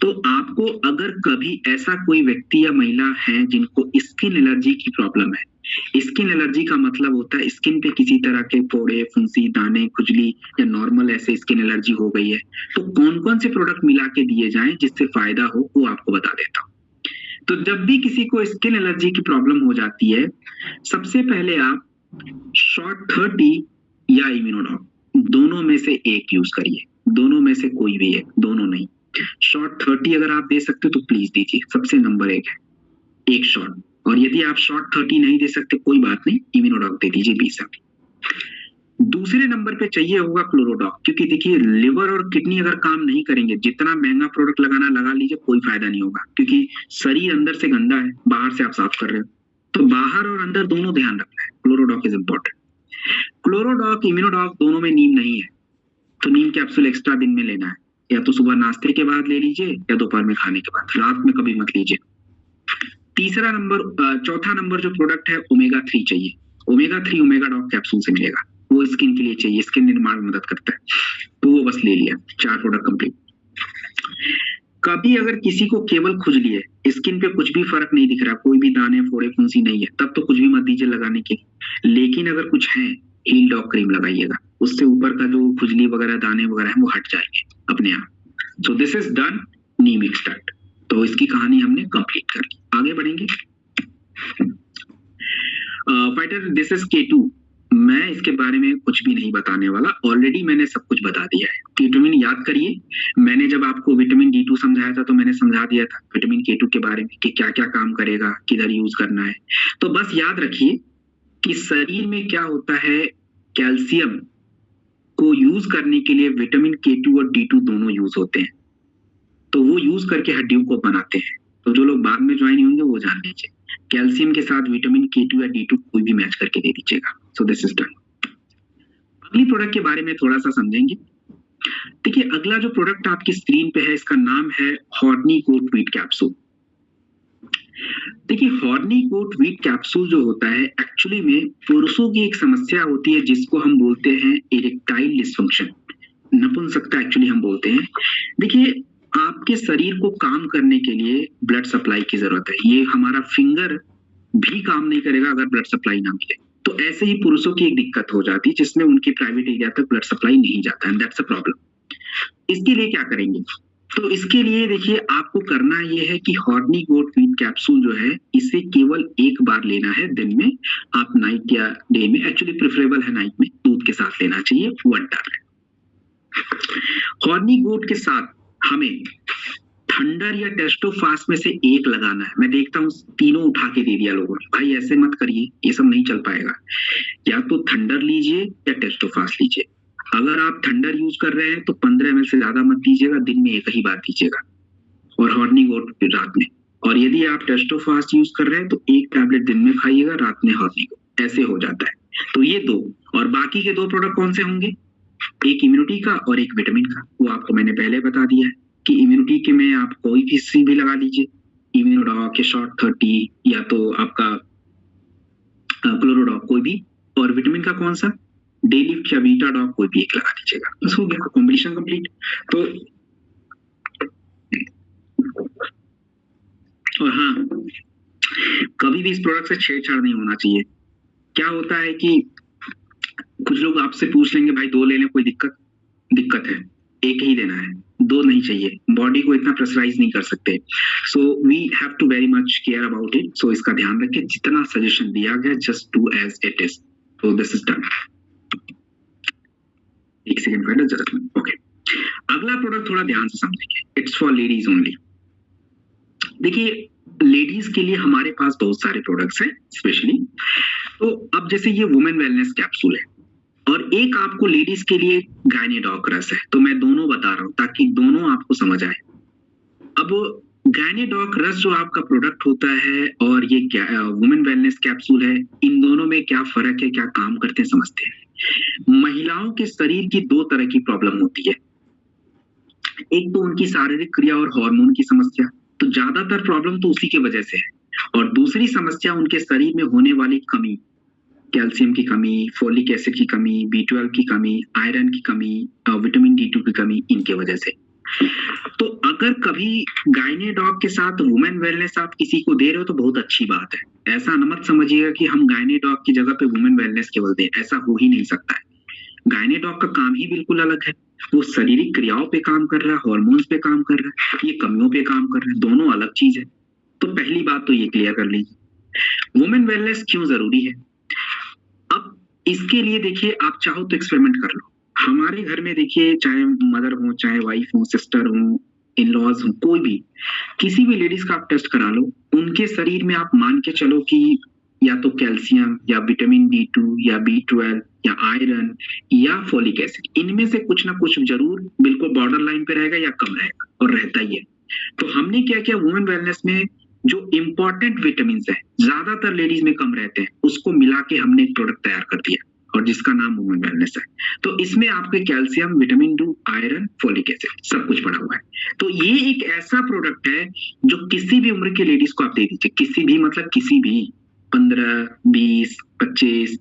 तो आपको अगर कभी ऐसा कोई व्यक्ति या महिला है जिनको स्किन एलर्जी की प्रॉब्लम है, स्किन एलर्जी का मतलब होता है स्किन पे किसी तरह के फोड़े, फुंसी, दाने, खुजली या नॉर्मल ऐसे स्किन एलर्जी हो गई है, तो कौन कौन से प्रोडक्ट मिला के दिए जाएं जिससे फायदा हो, वो आपको बता देता हूँ। तो जब भी किसी को स्किन एलर्जी की प्रॉब्लम हो जाती है, सबसे पहले आप शॉर्ट 30 या इम्यूनोडॉक, दोनों में से एक यूज करिए, दोनों में से कोई भी एक, दोनों नहीं। शॉर्ट 30 अगर आप दे सकते हो तो प्लीज दीजिए, सबसे नंबर 1 है, एक शॉट। और यदि आप शॉर्ट 30 नहीं दे सकते, कोई बात नहीं, इम्यूनोडॉक दे दीजिए 20 ml। दूसरे नंबर पे चाहिए होगा क्लोरोडॉक, क्योंकि देखिए लिवर और किडनी अगर काम नहीं करेंगे, जितना महंगा प्रोडक्ट लगाना लगा लीजिए, कोई फायदा नहीं होगा, क्योंकि शरीर अंदर से गंदा है, बाहर से आप साफ कर रहे हो, तो बाहर और अंदर दोनों ध्यान रखना है। क्लोरोडॉक इज इंपॉर्टेंट। क्लोरोडॉक, इम्यूनोडॉक दोनों में नीम नहीं है, तो नीम कैप्सूल एक्स्ट्रा दिन में लेना है, या तो सुबह नाश्ते के बाद ले लीजिए या दोपहर में खाने के बाद, रात में कभी मत लीजिए। चौथा नंबर जो प्रोडक्ट है, ओमेगा 3 चाहिए। ओमेगा 3 ओमेगा डॉक कैप्सूल से मिलेगा, वो स्किन के लिए चाहिए, स्किन निर्माण में मदद करता है, तो वो बस ले लिया, 4 प्रोडक्ट कंप्लीट। कभी अगर किसी को केवल खुजली है, स्किन पे कुछ भी फर्क नहीं दिख रहा, कोई भी दाने, फोड़े, फुंसी नहीं है, तब तो कुछ भी मत दीजिए लगाने के। लेकिन अगर कुछ है, हील डॉक क्रीम लगाइएगा, उससे ऊपर का जो खुजली वगैरह, दाने वगैरह है, वो हट जाएंगे अपने आप। सो this is done, Neem extract. तो इसकी कहानी हमने कंप्लीट कर ली। आगे बढ़ेंगे। Fighter this is K2। मैं इसके बारे में कुछ भी नहीं बताने वाला, ऑलरेडी मैंने सब कुछ बता दिया है। विटामिन याद करिए, मैंने जब आपको विटामिन D2 समझाया था तो मैंने समझा दिया था विटामिन K2 के बारे में कि क्या क्या काम करेगा, किधर यूज करना है। तो बस याद रखिए कि शरीर में क्या होता है, कैल्शियम को यूज करने के लिए विटामिन K2 और D2 दोनों यूज होते हैं। तो वो यूज करके हड्डियों को बनाते हैं। तो जो लोग बाद में ज्वाइन होंगे वो जान लीजिए, कैल्शियम के साथ विटामिन K2 या D2 कोई भी मैच करके दे दीजिएगा। सो दिस इज डन। अगली प्रोडक्ट के बारे में थोड़ा सा समझेंगे। देखिए, अगला जो प्रोडक्ट आपकी स्क्रीन पे है इसका नाम है हॉर्नी गोट व्हीट कैप्सूल। देखिए, हॉर्नी गोट व्हीट कैप्सूल जो होता है एक्चुअली में पुरुषों की एक समस्या होती है जिसको हम बोलते हैं इरेक्टाइल डिसफंक्शन, नपुंसकता एक्चुअली हम बोलते हैं। देखिए, आपके शरीर को काम करने के लिए ब्लड सप्लाई की जरूरत है। ये हमारा फिंगर भी काम नहीं करेगा अगर ब्लड सप्लाई ना मिले। तो ऐसे ही पुरुषों की एक दिक्कत हो जाती है जिसमें उनकी प्राइवेट एरिया तक ब्लड सप्लाई नहीं जाता है, दैट्स अ प्रॉब्लम। इसके लिए क्या करेंगे? तो इसके लिए देखिए, आपको करना ये है कि हॉर्नी गोट व्हीट कैप्सूल जो है इसे केवल एक बार लेना है दिन में। आप नाइट या डे में, एक्चुअली प्रेफरेबल है नाइट में, दूध के साथ लेना चाहिए 1 टैबलेट। हॉर्नी गोट के साथ हमें थंडर या टेस्टोफास्ट में से एक लगाना है। मैं देखता हूँ तीनों उठा के दे दिया लोगों ने, भाई ऐसे मत करिए, ये सब नहीं चल पाएगा। या तो थंडर लीजिए या टेस्टोफास्ट लीजिए। अगर आप थंडर यूज कर रहे हैं तो 15 ml से ज्यादा मत दीजिएगा, दिन में एक ही बार दीजिएगा, और हॉर्नी गोट रात में। और यदि आप टेस्टोफास्ट यूज कर रहे हैं तो 1 टैबलेट दिन में खाइएगा, रात में हॉर्नी गोट। ऐसे हो जाता है। तो ये 2, और बाकी के 2 प्रोडक्ट कौन से होंगे? एक इम्यूनिटी का और एक विटामिन का। वो आपको मैंने पहले बता दिया है कि इम्यूनिटी के में आप कोई किसी भी लगा लीजिए, इम्यूनोडॉक या शॉर्ट 30 या तो आपका क्लोरोडॉक कोई भी, और विटामिन का कौन सा, डेलिफ्ट या बीटाडॉक कोई भी एक लगा दीजिएगा, बस हो गया, कॉम्बिनेशन कंप्लीट। तो और हाँ, कभी भी इस प्रोडक्ट से छेड़छाड़ नहीं होना चाहिए। क्या होता है कि कुछ लोग आपसे पूछ लेंगे भाई 2 ले लें, कोई दिक्कत है, एक ही देना है, 2 नहीं चाहिए, बॉडी को इतना प्रेशराइज नहीं कर सकते। So we have to very much care about it. So इसका ध्यान रखें, जितना सजेशन दिया गया just do as it is. So this is done. एक सेकंड वेट जस्ट। ओके, अगला प्रोडक्ट थोड़ा ध्यान से समझेंगे, इट्स फॉर लेडीज ओनली। देखिए, लेडीज के लिए हमारे पास बहुत सारे प्रोडक्ट्स हैं स्पेशली। तो अब जैसे ये वुमेन वेलनेस कैप्सूल है और एक आपको लेडीज के लिए गायनेडॉक रस है, तो मैं दोनों बता रहा हूं ताकि दोनों आपको समझ आए। अब गायनेडॉक रस जो आपका प्रोडक्ट होता है और ये वुमेन वेलनेस कैप्सूल है, इन दोनों में क्या फर्क है, क्या काम करते हैं, समझते हैं। महिलाओं के शरीर की 2 तरह की प्रॉब्लम होती है। एक तो उनकी शारीरिक क्रिया और हार्मोन की समस्या, तो ज्यादातर प्रॉब्लम तो उसी की वजह से है। और दूसरी समस्या उनके शरीर में होने वाली कमी, कैल्शियम की कमी, फोलिक एसिड की कमी, B12 की कमी, आयरन की कमी, विटामिन D2 की कमी, इनके वजह से। तो अगर कभी गायनेडॉक के साथ वुमेन वेलनेस आप किसी को दे रहे हो तो बहुत अच्छी बात है। ऐसा न मत समझिएगा कि हम गायनेडॉक की जगह पे वुमेन वेलनेस केवल दें, ऐसा हो ही नहीं सकता है। गायनेडॉक का काम ही बिल्कुल अलग है। वो शारीरिक क्रियाओं पे काम कर रहा है, हार्मोन्स पे काम कर रहा है, ये कमियों पे काम कर रहा है, दोनों अलग चीज है। तो पहली बात तो ये क्लियर कर लीजिए, वुमेन वेलनेस क्यों जरूरी है। अब इसके लिए देखिए, आप चाहो तो एक्सपेरिमेंट कर लो। हमारे घर में देखिए, चाहे मदर हो, चाहे वाइफ हो, सिस्टर हो, इन लॉज हो, कोई भी, किसी भी लेडीज का आप टेस्ट करा लो, उनके शरीर में आप मान के चलो कि या तो कैल्शियम या विटामिन D2 या B12 या आयरन या फोलिक एसिड, इनमें से कुछ ना कुछ जरूर बिल्कुल बॉर्डर लाइन पे रहेगा या कम रहेगा, और रहता ही है। तो हमने क्या किया, वुमेन वेलनेस में जो इंपॉर्टेंट विटामिन है, ज्यादातर लेडीज में कम रहते हैं, उसको मिला के हमने एक प्रोडक्ट तैयार कर दिया और जिसका नाम वुमेन वेलनेस है। तो इसमें आपके calcium, vitamin D, iron, folic acid सब कुछ पड़ा हुआ है। तो ये एक ऐसा प्रोडक्ट है जो किसी भी उम्र के लेडीज को आप दे दीजिए, किसी भी मतलब किसी भी, 15, 20, 25,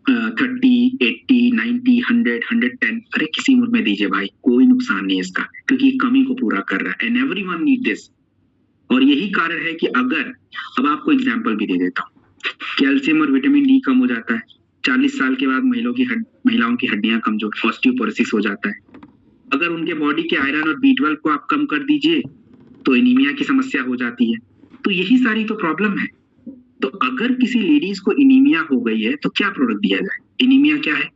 30, 80, 90, 100, 110, अरे किसी उम्र में दीजिए भाई, कोई नुकसान नहीं है इसका, क्योंकि कमी को पूरा कर रहा है। And everyone need this. और यही कारण है कि अगर, अब आपको एग्जांपल भी दे देता हूँ, कैल्शियम और विटामिन D कम हो जाता है, 40 साल के बाद महिलाओं की हड्डियां कमजोर, ऑस्टियोपोरोसिस हो जाता है। अगर उनके बॉडी के आयरन और B12 को आप कम कर दीजिए तो एनीमिया की समस्या हो जाती है। तो यही सारी तो प्रॉब्लम है। तो अगर किसी लेडीज को एनीमिया हो गई है तो क्या प्रोडक्ट दिया जाए? एनीमिया क्या है?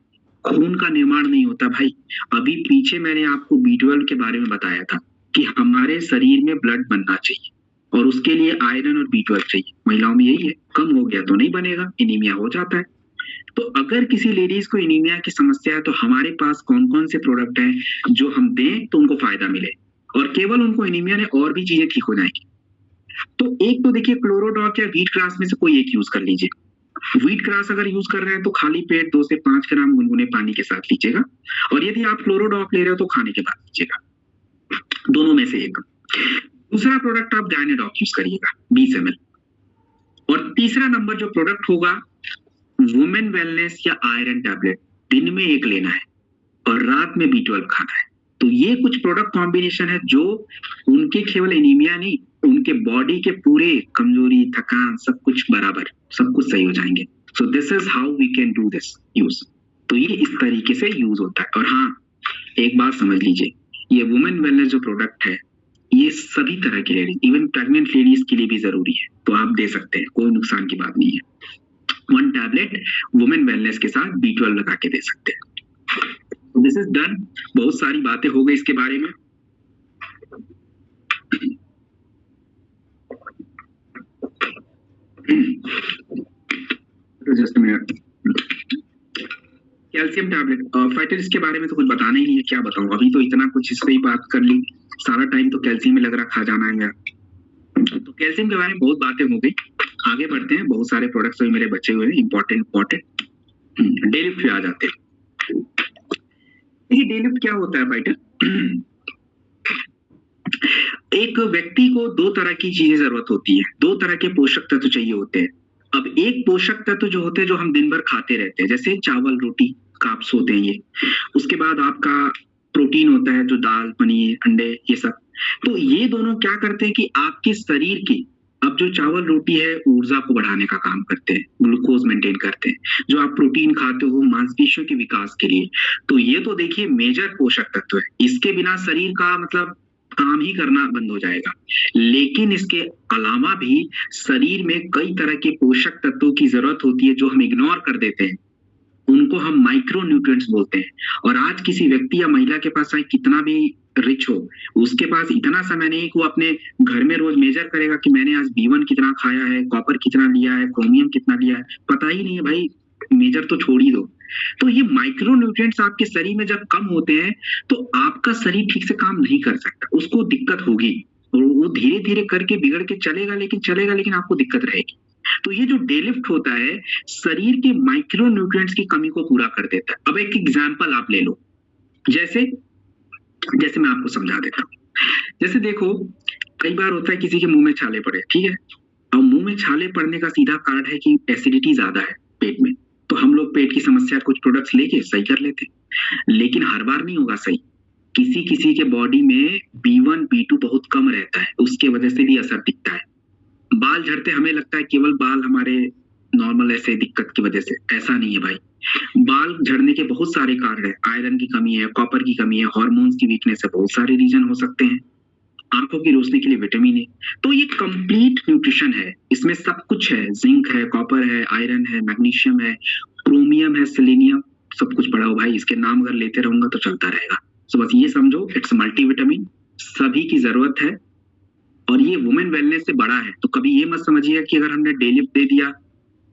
खून का निर्माण नहीं होता भाई। अभी पीछे मैंने आपको B12 के बारे में बताया था कि हमारे शरीर में ब्लड बनना चाहिए और उसके लिए आयरन और B12 चाहिए। महिलाओं में यही है, कम हो गया तो नहीं बनेगा, एनीमिया हो जाता है। तो अगर किसी लेडीज को एनीमिया की समस्या है तो हमारे पास कौन कौन से प्रोडक्ट हैं जो हम दें तो उनको फायदा मिले और केवल उनको एनीमिया ने और भी चीजें ठीक हो जाएंगी। तो एक तो देखिए क्लोरोडॉक या व्हीट ग्रास में से कोई एक यूज कर लीजिए। व्हीट ग्रास अगर यूज कर रहे हैं तो खाली पेट 2 से 5 ग्राम गुनगुने पानी के साथ लीजिएगा और यदि आप क्लोरोडॉक ले रहे हो तो खाने के बाद लीजिएगा, दोनों में से एक। दूसरा प्रोडक्ट आप गायनेडॉक यूज करिएगा 20 ml। और तीसरा नंबर जो प्रोडक्ट होगा वुमेन वेलनेस या आयरन टैबलेट, दिन में एक लेना है और रात में B12 खाना है। तो ये कुछ प्रोडक्ट कॉम्बिनेशन है जो उनके केवल एनीमिया नहीं, उनके बॉडी के पूरे कमजोरी, थकान, सब कुछ बराबर, सब कुछ सही हो जाएंगे। So this is how we can do this use. तो ये इस तरीके से यूज होता है। और हाँ, एक बात समझ लीजिए, ये वुमेन वेलनेस जो प्रोडक्ट है ये सभी तरह की लेडीज, इवन प्रेग्नेंट लेडीज के लिए भी जरूरी है, तो आप दे सकते हैं, कोई नुकसान की बात नहीं है। 1 टैबलेट वुमेन वेलनेस के साथ B12 लगा के दे सकते हैं। This is done. बहुत सारी बातें हो गई इसके बारे में। Just minute. Calcium tablet fighter, इसके बारे में तो कुछ बताना ही नहीं है, क्या बताऊं, अभी तो इतना कुछ इस पे ही बात कर ली, सारा टाइम तो कैल्शियम में लग रहा, खा जाना है मेरा। तो कैल्शियम के बारे में बहुत बातें हो गई, आगे बढ़ते हैं। बहुत सारे प्रोडक्ट्स भी मेरे बचे हुए हैं इंपॉर्टेंट। डे लिफ्ट पे आ जाते हैं। देखिए डे लिफ्ट क्या होता है फाइटर? एक व्यक्ति को 2 तरह की चीजें जरूरत होती है, 2 तरह के पोषक तत्व चाहिए होते हैं। अब एक पोषक तत्व जो होते हैं जो हम दिन भर खाते रहते हैं, जैसे चावल, रोटी, कार्ब्स होते हैं ये। उसके बाद आपका प्रोटीन होता है जो दाल, पनीर, अंडे, ये सब। तो ये दोनों क्या करते हैं कि आपके शरीर की, अब जो चावल रोटी है ऊर्जा को बढ़ाने का काम करते हैं, ग्लूकोज मेंटेन करते हैं। जो आप प्रोटीन खाते हो मांसपेशियों के विकास के लिए। तो ये तो देखिए मेजर पोषक तत्व है, इसके बिना शरीर का मतलब काम ही करना बंद हो जाएगा। लेकिन इसके अलावा भी शरीर में कई तरह के पोषक तत्वों की जरूरत होती है जो हम इग्नोर कर देते हैं, उनको हम माइक्रो न्यूट्रिएंट्स बोलते हैं। और आज किसी व्यक्ति या महिला के पास चाहे कितना भी रिच हो, उसके पास इतना समय नहीं कि वो अपने घर में रोज मेजर करेगा कि मैंने आज B1 कितना खाया है, कॉपर कितना लिया है, क्रोमियम कितना लिया है, पता ही नहीं है भाई, मेजर तो छोड़ ही दो। तो ये माइक्रो न्यूट्रिएंट्स आपके शरीर में जब कम होते हैं तो आपका शरीर ठीक से काम नहीं कर सकता, उसको दिक्कत होगी और वो धीरे धीरे करके बिगड़ के चलेगा, लेकिन आपको दिक्कत रहेगी। तो ये जो डे लिफ्ट होता है शरीर के माइक्रो न्यूट्रिएंट्स की कमी को पूरा कर देता है। अब एक एग्जांपल आप ले लो, जैसे मैं आपको समझा देता हूँ। जैसे देखो, कई बार होता है किसी के मुंह में छाले पड़े, ठीक है, और मुंह में छाले पड़ने का सीधा कारण है कि एसिडिटी ज्यादा है पेट में। तो हम लोग पेट की समस्या कुछ प्रोडक्ट्स लेके सही कर लेते हैं, लेकिन हर बार नहीं होगा सही। किसी किसी के बॉडी में B1 B2 बहुत कम रहता है, उसके वजह से भी असर दिखता है। बाल झड़ते हमें लगता है केवल बाल हमारे नॉर्मल ऐसे दिक्कत की वजह से, ऐसा नहीं है भाई। बाल झड़ने के बहुत सारे कारण है, आयरन की कमी है, कॉपर की कमी है, हार्मोन्स की वीकनेस है, बहुत सारे रीजन हो सकते हैं। आंखों की रोशनी के लिए विटामिन है। तो ये कंप्लीट न्यूट्रिशन है, इसमें सब कुछ है, जिंक है, कॉपर है, आयरन है, मैग्नीशियम है, क्रोमियम है, सेलेनियम, सब कुछ पड़ा हो भाई। इसके नाम अगर लेते रहूंगा तो चलता रहेगा। तो बस ये समझो, इट्स मल्टीविटामिन, सभी की जरूरत है और ये वुमेन वेलनेस से बड़ा है। तो कभी ये मत समझिएगा कि अगर हमने डे लिफ्ट दे दिया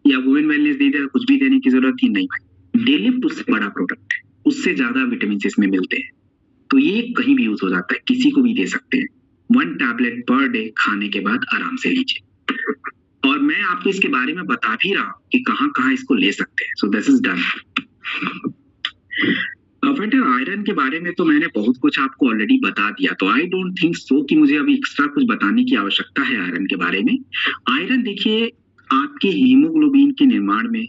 या वुमेन वेलनेस दे दिया कुछ भी देने की जरूरत ही नहीं भाई। डे लिफ्ट उससे बड़ा प्रोडक्ट है, उससे ज्यादा विटामिन इसमें मिलते हैं। तो ये कहीं भी यूज हो जाता है, किसी को भी दे सकते हैं। 1 टैबलेट पर डे खाने के बाद आराम से लीजिए। और मैं आपको इसके बारे में बता भी रहा हूं कि कहां कहां इसको ले सकते हैं। सो दिस इज डन। आयरन के बारे में तो मैंने बहुत कुछ आपको ऑलरेडी बता दिया, तो आई डोंट थिंक सो कि मुझे अभी एक्स्ट्रा कुछ बताने की आवश्यकता है आयरन के बारे में। आयरन देखिए आपके हीमोग्लोबिन के निर्माण में,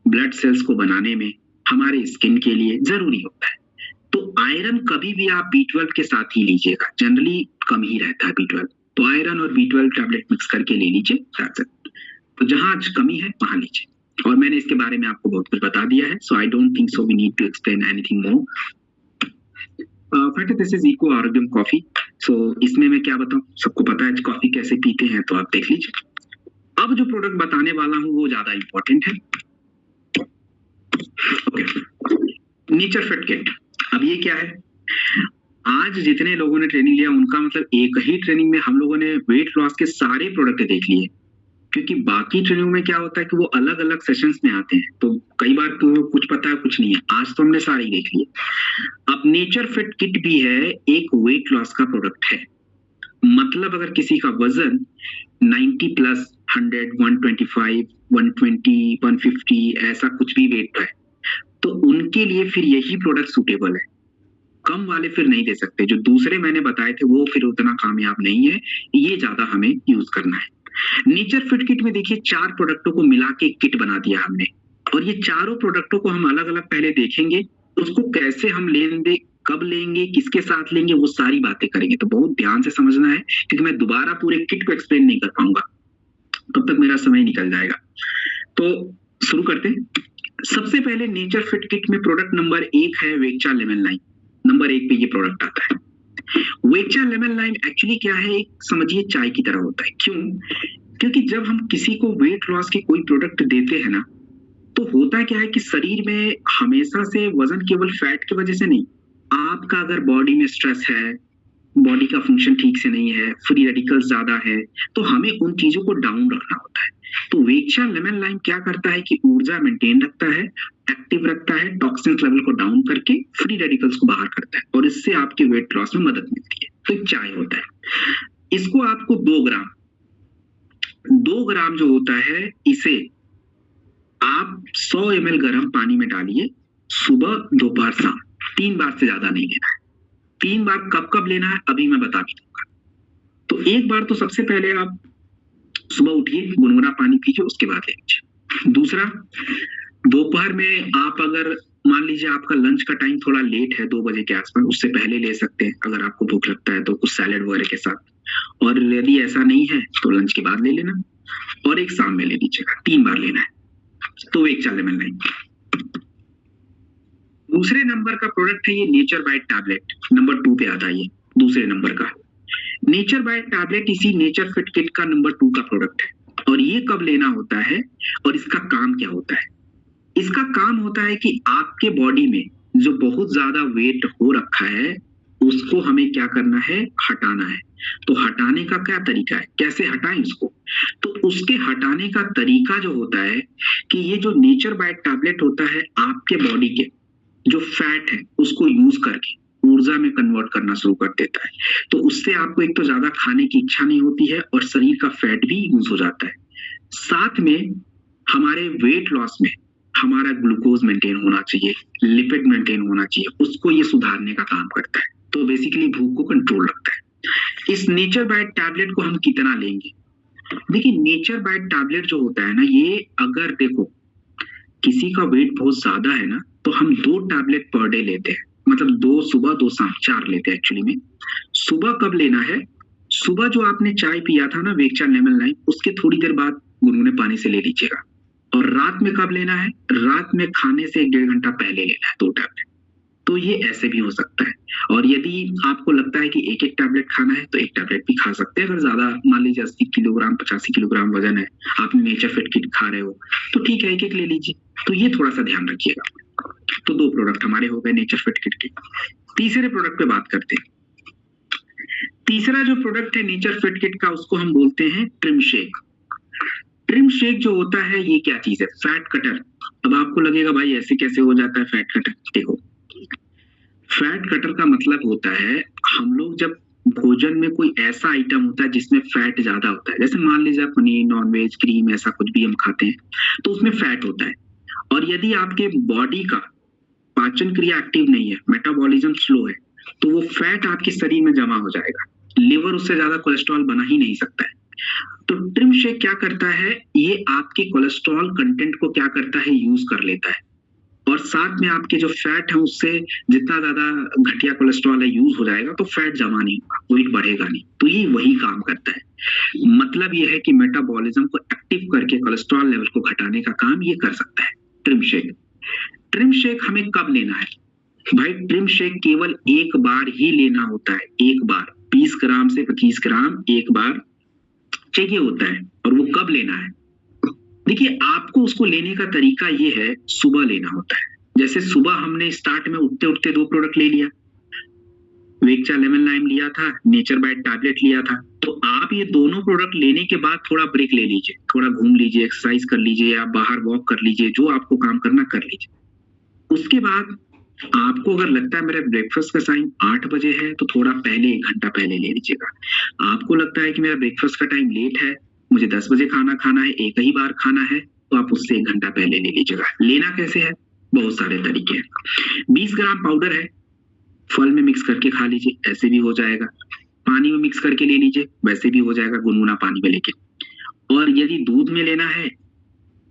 ब्लड सेल्स को बनाने में, हमारे स्किन के लिए जरूरी होता है। तो आयरन कभी भी आप B12 के साथ ही लीजिएगा, जनरली कम ही रहता है B12। तो आयरन और B12 टैबलेट मिक्स करके ले लीजिए। तो जहां कमी है वहां लीजिए। और मैंने इसके बारे में आपको बहुत कुछ बता दिया है, so I don't think so we need to explain anything more. This is eco Arogyam coffee. इसमें मैं क्या बताऊं, सबको पता है कॉफी कैसे पीते हैं, तो आप देख लीजिए। अब जो प्रोडक्ट बताने वाला हूं वो ज्यादा इंपॉर्टेंट है। Okay, nature fit kit. अब ये क्या है? आज जितने लोगों ने ट्रेनिंग लिया उनका मतलब एक ही ट्रेनिंग में हम लोगों ने वेट लॉस के सारे प्रोडक्ट देख लिए, क्योंकि बाकी ट्रेनिंग में क्या होता है कि वो अलग अलग सेशंस में आते हैं, तो कई बार तो कुछ पता है कुछ नहीं है। आज तो हमने सारे ही देख लिए। अब नेचर फिट किट भी है, एक वेट लॉस का प्रोडक्ट है। मतलब अगर किसी का वजन 90 प्लस 100, 125, 120, 150 ऐसा कुछ भी वेट है, तो उनके लिए फिर यही प्रोडक्ट सूटेबल है। कम वाले फिर नहीं दे सकते, जो दूसरे मैंने बताए थे वो फिर उतना कामयाब नहीं है, ये ज्यादा हमें यूज करना है। नेचर फिट किट में देखिए 4 प्रोडक्टों को मिला के किट बना दिया हमने, और ये चारों प्रोडक्टों को हम अलग अलग पहले देखेंगे, उसको कैसे हम लेंगे, कब लेंगे, किसके साथ लेंगे, वो सारी बातें करेंगे। तो बहुत ध्यान से समझना है, क्योंकि मैं दोबारा पूरे किट को एक्सप्लेन नहीं कर पाऊंगा, तब तक मेरा समय निकल जाएगा। तो शुरू करते हैं। सबसे पहले नेचर फिट किट में प्रोडक्ट नंबर 1 है वेक्चा लेमन लाइम। नंबर 1 पे ये प्रोडक्ट आता है। वेक्चा लेमन लाइम एक्चुअली क्या है, एक समझिए चाय की तरह होता है। क्यों? क्योंकि जब हम किसी को वेट लॉस के कोई प्रोडक्ट देते हैं ना, तो होता क्या है कि शरीर में हमेशा से वजन केवल फैट की वजह से नहीं, आपका अगर बॉडी में स्ट्रेस है, बॉडी का फंक्शन ठीक से नहीं है, फ्री रेडिकल्स ज्यादा है, तो हमें उन चीजों को डाउन रखना होता है। तो वेक्चा लेमन लाइम क्या करता है कि ऊर्जा मेंटेन रखता है, एक्टिव रखता है, टॉक्सिन्स लेवल को डाउन करके फ्री रेडिकल्स को बाहर करता है, और इससे आपके वेट लॉस में मदद मिलती है। तो एक चाय होता है, इसको आपको 2 ग्राम जो होता है, इसे आप 100 ml गर्म पानी में डालिए, सुबह दोपहर शाम 3 बार से ज्यादा नहीं लेना है। 3 बार कब कब लेना है अभी मैं बता भी दूंगा। तो एक बार तो सबसे पहले आप सुबह उठिए, गुनगुना पानी पीजिए, उसके बाद ले लीजिए। दूसरा, दोपहर में आप अगर मान लीजिए आपका लंच का टाइम थोड़ा लेट है, 2 बजे के आसपास, उससे पहले ले सकते हैं अगर आपको भूख लगता है तो, कुछ सैलेड वगैरह के साथ। और यदि ऐसा नहीं है तो लंच के बाद ले लेना, और एक शाम में ले लीजिएगा। 3 बार लेना है। तो वेक्चा लेमन लाइम। दूसरे नंबर का प्रोडक्ट है ये नेचर बाइट टैबलेट। नंबर 2 पे आता है ये, दूसरे नंबर का। नेचर बाइट टैबलेट इसी नेचर फिट किट का नंबर 2 का प्रोडक्ट है। और ये कब लेना होता है और इसका काम क्या होता है? इसका काम होता है कि आपके बॉडी में जो बहुत ज्यादा वेट हो रखा है, उसको हमें क्या करना है, हटाना है। तो हटाने का क्या तरीका है, कैसे हटाएं उसको? तो उसके हटाने का तरीका जो होता है कि ये जो नेचर बाइट टैबलेट होता है, आपके बॉडी के जो फैट है उसको यूज करके ऊर्जा में कन्वर्ट करना शुरू कर देता है। तो उससे आपको एक तो ज्यादा खाने की इच्छा नहीं होती है, और शरीर का फैट भी यूज हो जाता है। साथ में हमारे वेट लॉस में हमारा ग्लूकोज मेंटेन होना चाहिए, लिपिड मेंटेन होना चाहिए, उसको ये सुधारने का काम करता है। तो बेसिकली भूख को कंट्रोल रखता है। इस नेचर बाइट टैबलेट को हम कितना लेंगे? देखिए, नेचर बाइट टैबलेट जो होता है ना, ये अगर देखो किसी का वेट बहुत ज्यादा है ना, तो हम 2 टैबलेट पर डे लेते हैं, मतलब 2 सुबह 2 शाम, 4 लेते हैं एक्चुअली में। सुबह कब लेना है? सुबह जो आपने चाय पिया था ना वेक्चा लेमन लाइम, उसके थोड़ी देर बाद गुनगुने पानी से ले लीजिएगा। और रात में कब लेना है? रात में खाने से 1-1.5 घंटा पहले लेना है 2 टैबलेट। तो ये ऐसे भी हो सकता है। और यदि आपको लगता है कि एक टैबलेट खाना है तो 1 टैबलेट भी खा सकते हैं। अगर ज्यादा मान लीजिए 80 किलोग्राम 85 किलोग्राम वजन है, आप नेचर फिट किट खा रहे हो, तो ठीक है 1 ले लीजिए। तो ये थोड़ा सा ध्यान रखिएगा। तो 2 प्रोडक्ट हमारे हो गए नेचर फिट किट के। तीसरे प्रोडक्ट पे बात करते हैं। तीसरा जो प्रोडक्ट है नेचर फिट किट का, उसको हम बोलते हैं ट्रिम शेक। ट्रिम शेक जो होता है, ये क्या चीज है? Fat cutter. अब आपको लगेगा भाई ऐसे कैसे हो जाता है फैट कटर? देखो, फैट कटर का मतलब होता है, हम लोग जब भोजन में कोई ऐसा आइटम होता है जिसमें फैट ज्यादा होता है, जैसे मान लीजिए पनीर, नॉनवेज, क्रीम, ऐसा कुछ भी हम खाते हैं, तो उसमें फैट होता है। और यदि आपके बॉडी का पाचन क्रिया एक्टिव नहीं है, मेटाबॉलिज्म स्लो है, तो वो फैट आपके शरीर में जमा हो जाएगा। लिवर उससे ज्यादा कोलेस्ट्रॉल बना ही नहीं सकता है। तो ट्रिम शेक क्या करता है, ये आपके कोलेस्ट्रॉल कंटेंट को क्या करता है, यूज कर लेता है। और साथ में आपके जो फैट है उससे जितना ज्यादा घटिया कोलेस्ट्रॉल है यूज हो जाएगा, तो फैट जमा नहीं होगा, वेट बढ़ेगा नहीं। तो ये वही काम करता है। मतलब ये है कि मेटाबॉलिज्म को एक्टिव करके कोलेस्ट्रॉल लेवल को घटाने का काम ये कर सकता है ट्रिम शेक। ट्रिम शेक हमें कब लेना है भाई? ट्रिम शेक केवल 1 बार ही लेना होता है, 1 बार। 20 ग्राम से 25 ग्राम एक बार चाहिए होता है। और वो कब लेना है? देखिए, आपको उसको लेने का तरीका ये है, सुबह लेना होता है। जैसे सुबह हमने स्टार्ट में उठते उठते 2 प्रोडक्ट ले लिया, वेक्चा लेमन लाइम लिया था, नेचर बाइट टैबलेट लिया था। तो आप ये दोनों प्रोडक्ट लेने के बाद थोड़ा ब्रेक ले लीजिए, थोड़ा घूम लीजिए, एक्सरसाइज कर लीजिए, या बाहर वॉक कर लीजिए, जो आपको काम करना कर लीजिए। उसके बाद आपको अगर लगता है मेरा ब्रेकफास्ट का टाइम 8 बजे है, तो थोड़ा पहले 1 घंटा पहले ले लीजिएगा। आपको लगता है कि मेरा ब्रेकफास्ट का टाइम लेट है, मुझे 10 बजे खाना खाना है, एक ही बार खाना है, तो आप उससे 1 घंटा पहले ले लीजिएगा। लेना कैसे है? बहुत सारे तरीके हैं। 20 ग्राम पाउडर है, फल में मिक्स करके खा लीजिए, ऐसे भी हो जाएगा। पानी में मिक्स करके ले लीजिए, वैसे भी हो जाएगा, गुनगुना पानी में लेके। और यदि दूध में लेना है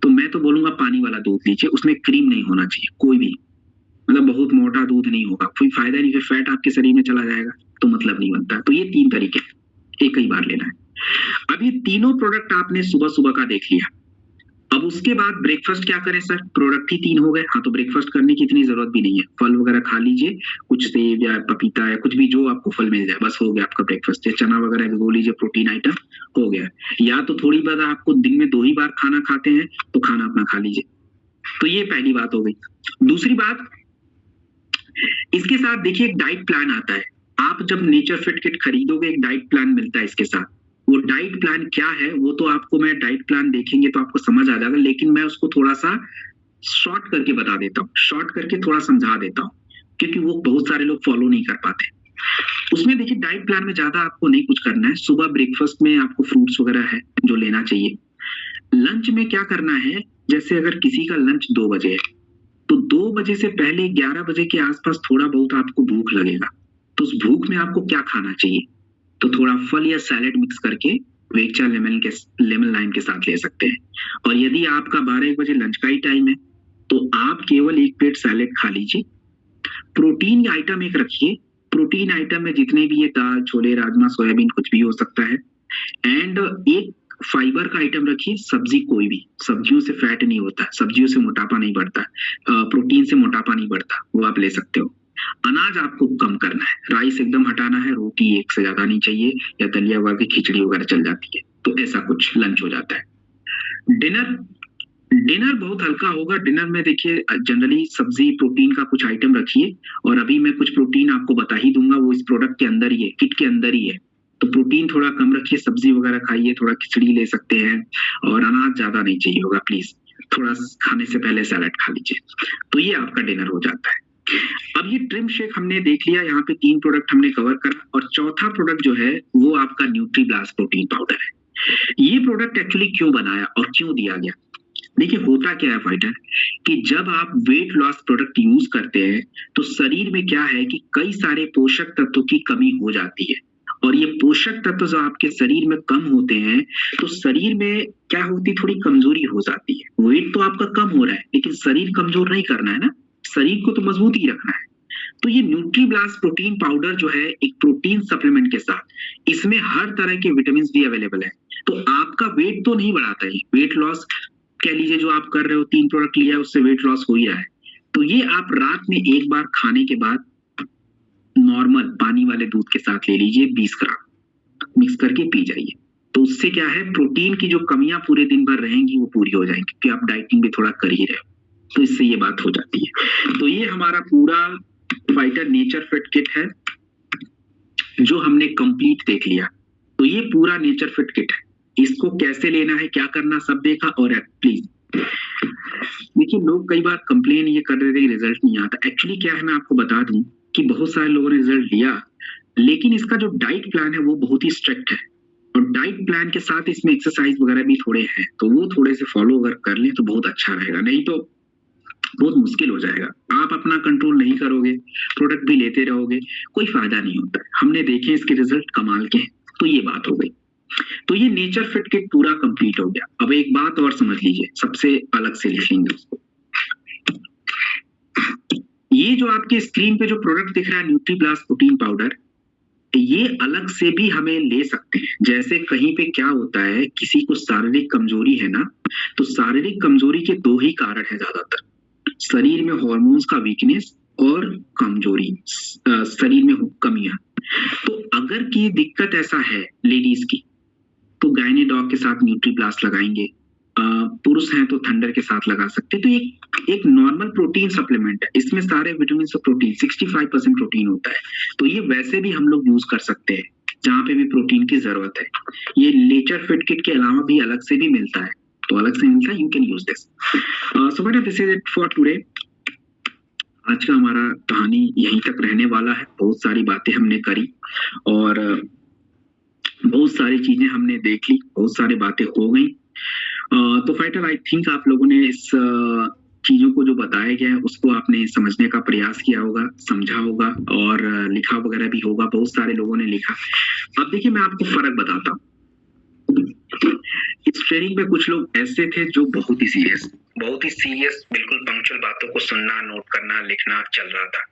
तो मैं तो बोलूंगा पानी वाला दूध लीजिए, उसमें क्रीम नहीं होना चाहिए कोई भी, मतलब बहुत मोटा दूध नहीं होगा, कोई फायदा नहीं, फिर फैट आपके शरीर में चला जाएगा तो मतलब नहीं बनता। तो ये 3 तरीके, एक ही बार लेना है। अब ये तीनों प्रोडक्ट आपने सुबह सुबह का देख लिया। अब उसके बाद ब्रेकफास्ट क्या करें सर? प्रोडक्ट ही 3 हो गए, हाँ तो ब्रेकफास्ट करने की इतनी जरूरत भी नहीं है, फल वगैरह खा लीजिए, कुछ सेब या पपीता या कुछ भी जो आपको फल मिल जाए, बस हो गया आपका ब्रेकफास्ट। या चना वगैरह भिगो लीजिए, प्रोटीन आइटम हो गया। या तो थोड़ी बार आपको दिन में 2 ही बार खाना खाते हैं तो खाना अपना खा लीजिए। तो ये पहली बात हो गई। दूसरी बात, इसके साथ देखिए एक डाइट प्लान आता है। आप जब नेचर फिट किट खरीदोगे, एक डाइट प्लान मिलता है इसके साथ। वो डाइट प्लान क्या है वो तो आपको, मैं डाइट प्लान देखेंगे तो आपको समझ आ जाएगा, लेकिन मैं उसको थोड़ा सा शॉर्ट करके बता देता हूँ, शॉर्ट करके थोड़ा समझा देता हूँ, क्योंकि वो बहुत सारे लोग फॉलो नहीं कर पाते। उसमें देखिए डाइट प्लान में ज्यादा आपको नहीं कुछ करना है। सुबह ब्रेकफास्ट में आपको फ्रूट्स वगैरह है जो लेना चाहिए। लंच में क्या करना है, जैसे अगर किसी का लंच 2 बजे है तो 2 बजे से पहले 11 बजे के आसपास थोड़ा बहुत आपको भूख लगेगा, तो उस भूख में आपको क्या खाना चाहिए? तो थोड़ा फल या सैलेड मिक्स करके वेक्चा लेमन लाइम के साथ ले सकते हैं। और यदि आपका 12-1 बजे लंच का ही टाइम है तो आप केवल 1 प्लेट सैलेड खा लीजिए। प्रोटीन आइटम एक रखिए, प्रोटीन आइटम में जितने भी ये दाल, छोले, राजमा, सोयाबीन कुछ भी हो सकता है। एंड एक फाइबर का आइटम रखिए, सब्जी कोई भी, सब्जियों से फैट नहीं होता, सब्जियों से मोटापा नहीं बढ़ता, प्रोटीन से मोटापा नहीं बढ़ता, वो आप ले सकते हो। अनाज आपको कम करना है, राइस एकदम हटाना है, रोटी एक से ज्यादा नहीं चाहिए, या दलिया वगैरह की खिचड़ी वगैरह चल जाती है, तो ऐसा कुछ लंच हो जाता है। डिनर बहुत हल्का होगा। डिनर में देखिए जनरली सब्जी, प्रोटीन का कुछ आइटम रखिए, और अभी मैं कुछ प्रोटीन आपको बता ही दूंगा, वो इस प्रोडक्ट के अंदर ही है, किट के अंदर ही है। तो प्रोटीन थोड़ा कम रखिए, सब्जी वगैरह खाइए, थोड़ा खिचड़ी ले सकते हैं, और अनाज ज्यादा नहीं चाहिए होगा प्लीज, थोड़ा खाने से पहले सैलेड खा लीजिए। तो ये आपका डिनर हो जाता है। अब ये ट्रिम शेक हमने देख लिया, यहाँ पे 3 प्रोडक्ट हमने कवर करा, और चौथा प्रोडक्ट जो है वो आपका न्यूट्रीब्लास्ट प्रोटीन पाउडर है। ये प्रोडक्ट एक्चुअली क्यों बनाया और क्यों दिया गया? देखिए होता क्या है फाइटर, कि जब आप वेट लॉस प्रोडक्ट यूज करते हैं तो शरीर में क्या है कि कई सारे पोषक तत्वों की कमी हो जाती है, और ये पोषक तत्व जो आपके शरीर में कम होते हैं तो शरीर में क्या होती, थोड़ी कमजोरी हो जाती है। वेट तो आपका कम हो रहा है लेकिन शरीर कमजोर नहीं करना है ना, शरीर को तो मजबूत ही रखना है। तो ये न्यूट्रीब्लास्ट प्रोटीन पाउडर जो है एक प्रोटीन सप्लीमेंट के साथ, इसमें हर तरह के विटामिन भी अवेलेबल है। तो आपका वेट तो नहीं बढ़ाता है, वेट लॉस कह लीजिए जो आप कर रहे हो, 3 प्रोडक्ट लिया उससे वेट लॉस हो ही रहा है। तो ये आप रात में एक बार खाने के बाद नॉर्मल पानी वाले दूध के साथ ले लीजिए, 20 ग्राम मिक्स करके पी जाइए। तो उससे क्या है, प्रोटीन की जो कमियां पूरे दिन भर रहेंगी वो पूरी हो जाएंगी, क्योंकि आप डाइटिंग भी थोड़ा कर ही रहे हो, तो इससे ये बात हो जाती है। तो ये हमारा पूरा फाइटर नेचर फिट किट है जो हमने कंप्लीट देख लिया। तो ये पूरा नेचर फिट किट है, इसको कैसे लेना है, क्या करना, सब देखा। और प्लीज देखिए, लोग कई बार कंप्लेन ये कर रहे थे रिजल्ट नहीं आता। एक्चुअली क्या है, मैं आपको बता दूं कि बहुत सारे लोगों ने रिजल्ट लिया, लेकिन इसका जो डाइट प्लान है वो बहुत ही स्ट्रिक्ट है, और डाइट प्लान के साथ इसमें एक्सरसाइज वगैरह भी थोड़े हैं, तो वो थोड़े से फॉलो अगर कर लें तो बहुत अच्छा रहेगा, नहीं तो बहुत मुश्किल हो जाएगा। आप अपना कंट्रोल नहीं करोगे, प्रोडक्ट भी लेते रहोगे, कोई फायदा नहीं होता है। हमने देखे इसके रिजल्ट कमाल के हैं। तो ये बात हो गई। तो ये नेचर फिट किट पूरा कंप्लीट हो गया। अब एक बात और समझ लीजिए, सबसे अलग से लिखेंगे उसको। ये जो आपके स्क्रीन पे जो प्रोडक्ट दिख रहा है न्यूट्रीब्लास्ट प्रोटीन पाउडर, ये अलग से भी हमें ले सकते हैं। जैसे कहीं पे क्या होता है, किसी को शारीरिक कमजोरी है ना, तो शारीरिक कमजोरी के 2 ही कारण है ज्यादातर, शरीर में हार्मोन्स का वीकनेस और कमजोरी, शरीर में कमियां। तो अगर की दिक्कत ऐसा है लेडीज की, तो गायनी डॉग के साथ न्यूट्रीब्लास्ट लगाएंगे, पुरुष हैं तो थंडर के साथ लगा सकते हैं। तो एक नॉर्मल प्रोटीन सप्लीमेंट है, इसमें सारे विटामिन और प्रोटीन 65% प्रोटीन होता है, तो ये वैसे भी हम लोग यूज कर सकते हैं जहाँ पे भी प्रोटीन की जरूरत है। ये नेचर फिट किट के अलावा भी अलग से भी मिलता है, तो अलग से मिलता है, यू कैन यूज दिस। सो बेटा this is it for today. आज का हमारा कहानी यहीं तक रहने वाला है। बहुत सारी बातें हमने करी और बहुत सारी चीजें हमने देख ली, बहुत सारी बातें हो गई। तो फाइटर आई थिंक आप लोगों ने इस चीजों को जो बताया गया है उसको आपने समझने का प्रयास किया होगा, समझा होगा और लिखा वगैरह भी होगा, बहुत सारे लोगों ने लिखा। अब देखिए मैं आपको फर्क बताता हूँ। इस ट्रेनिंग में कुछ लोग ऐसे थे जो बहुत ही सीरियस बिल्कुल पंक्चुअल बातों को सुनना, नोट करना, लिखना चल रहा था।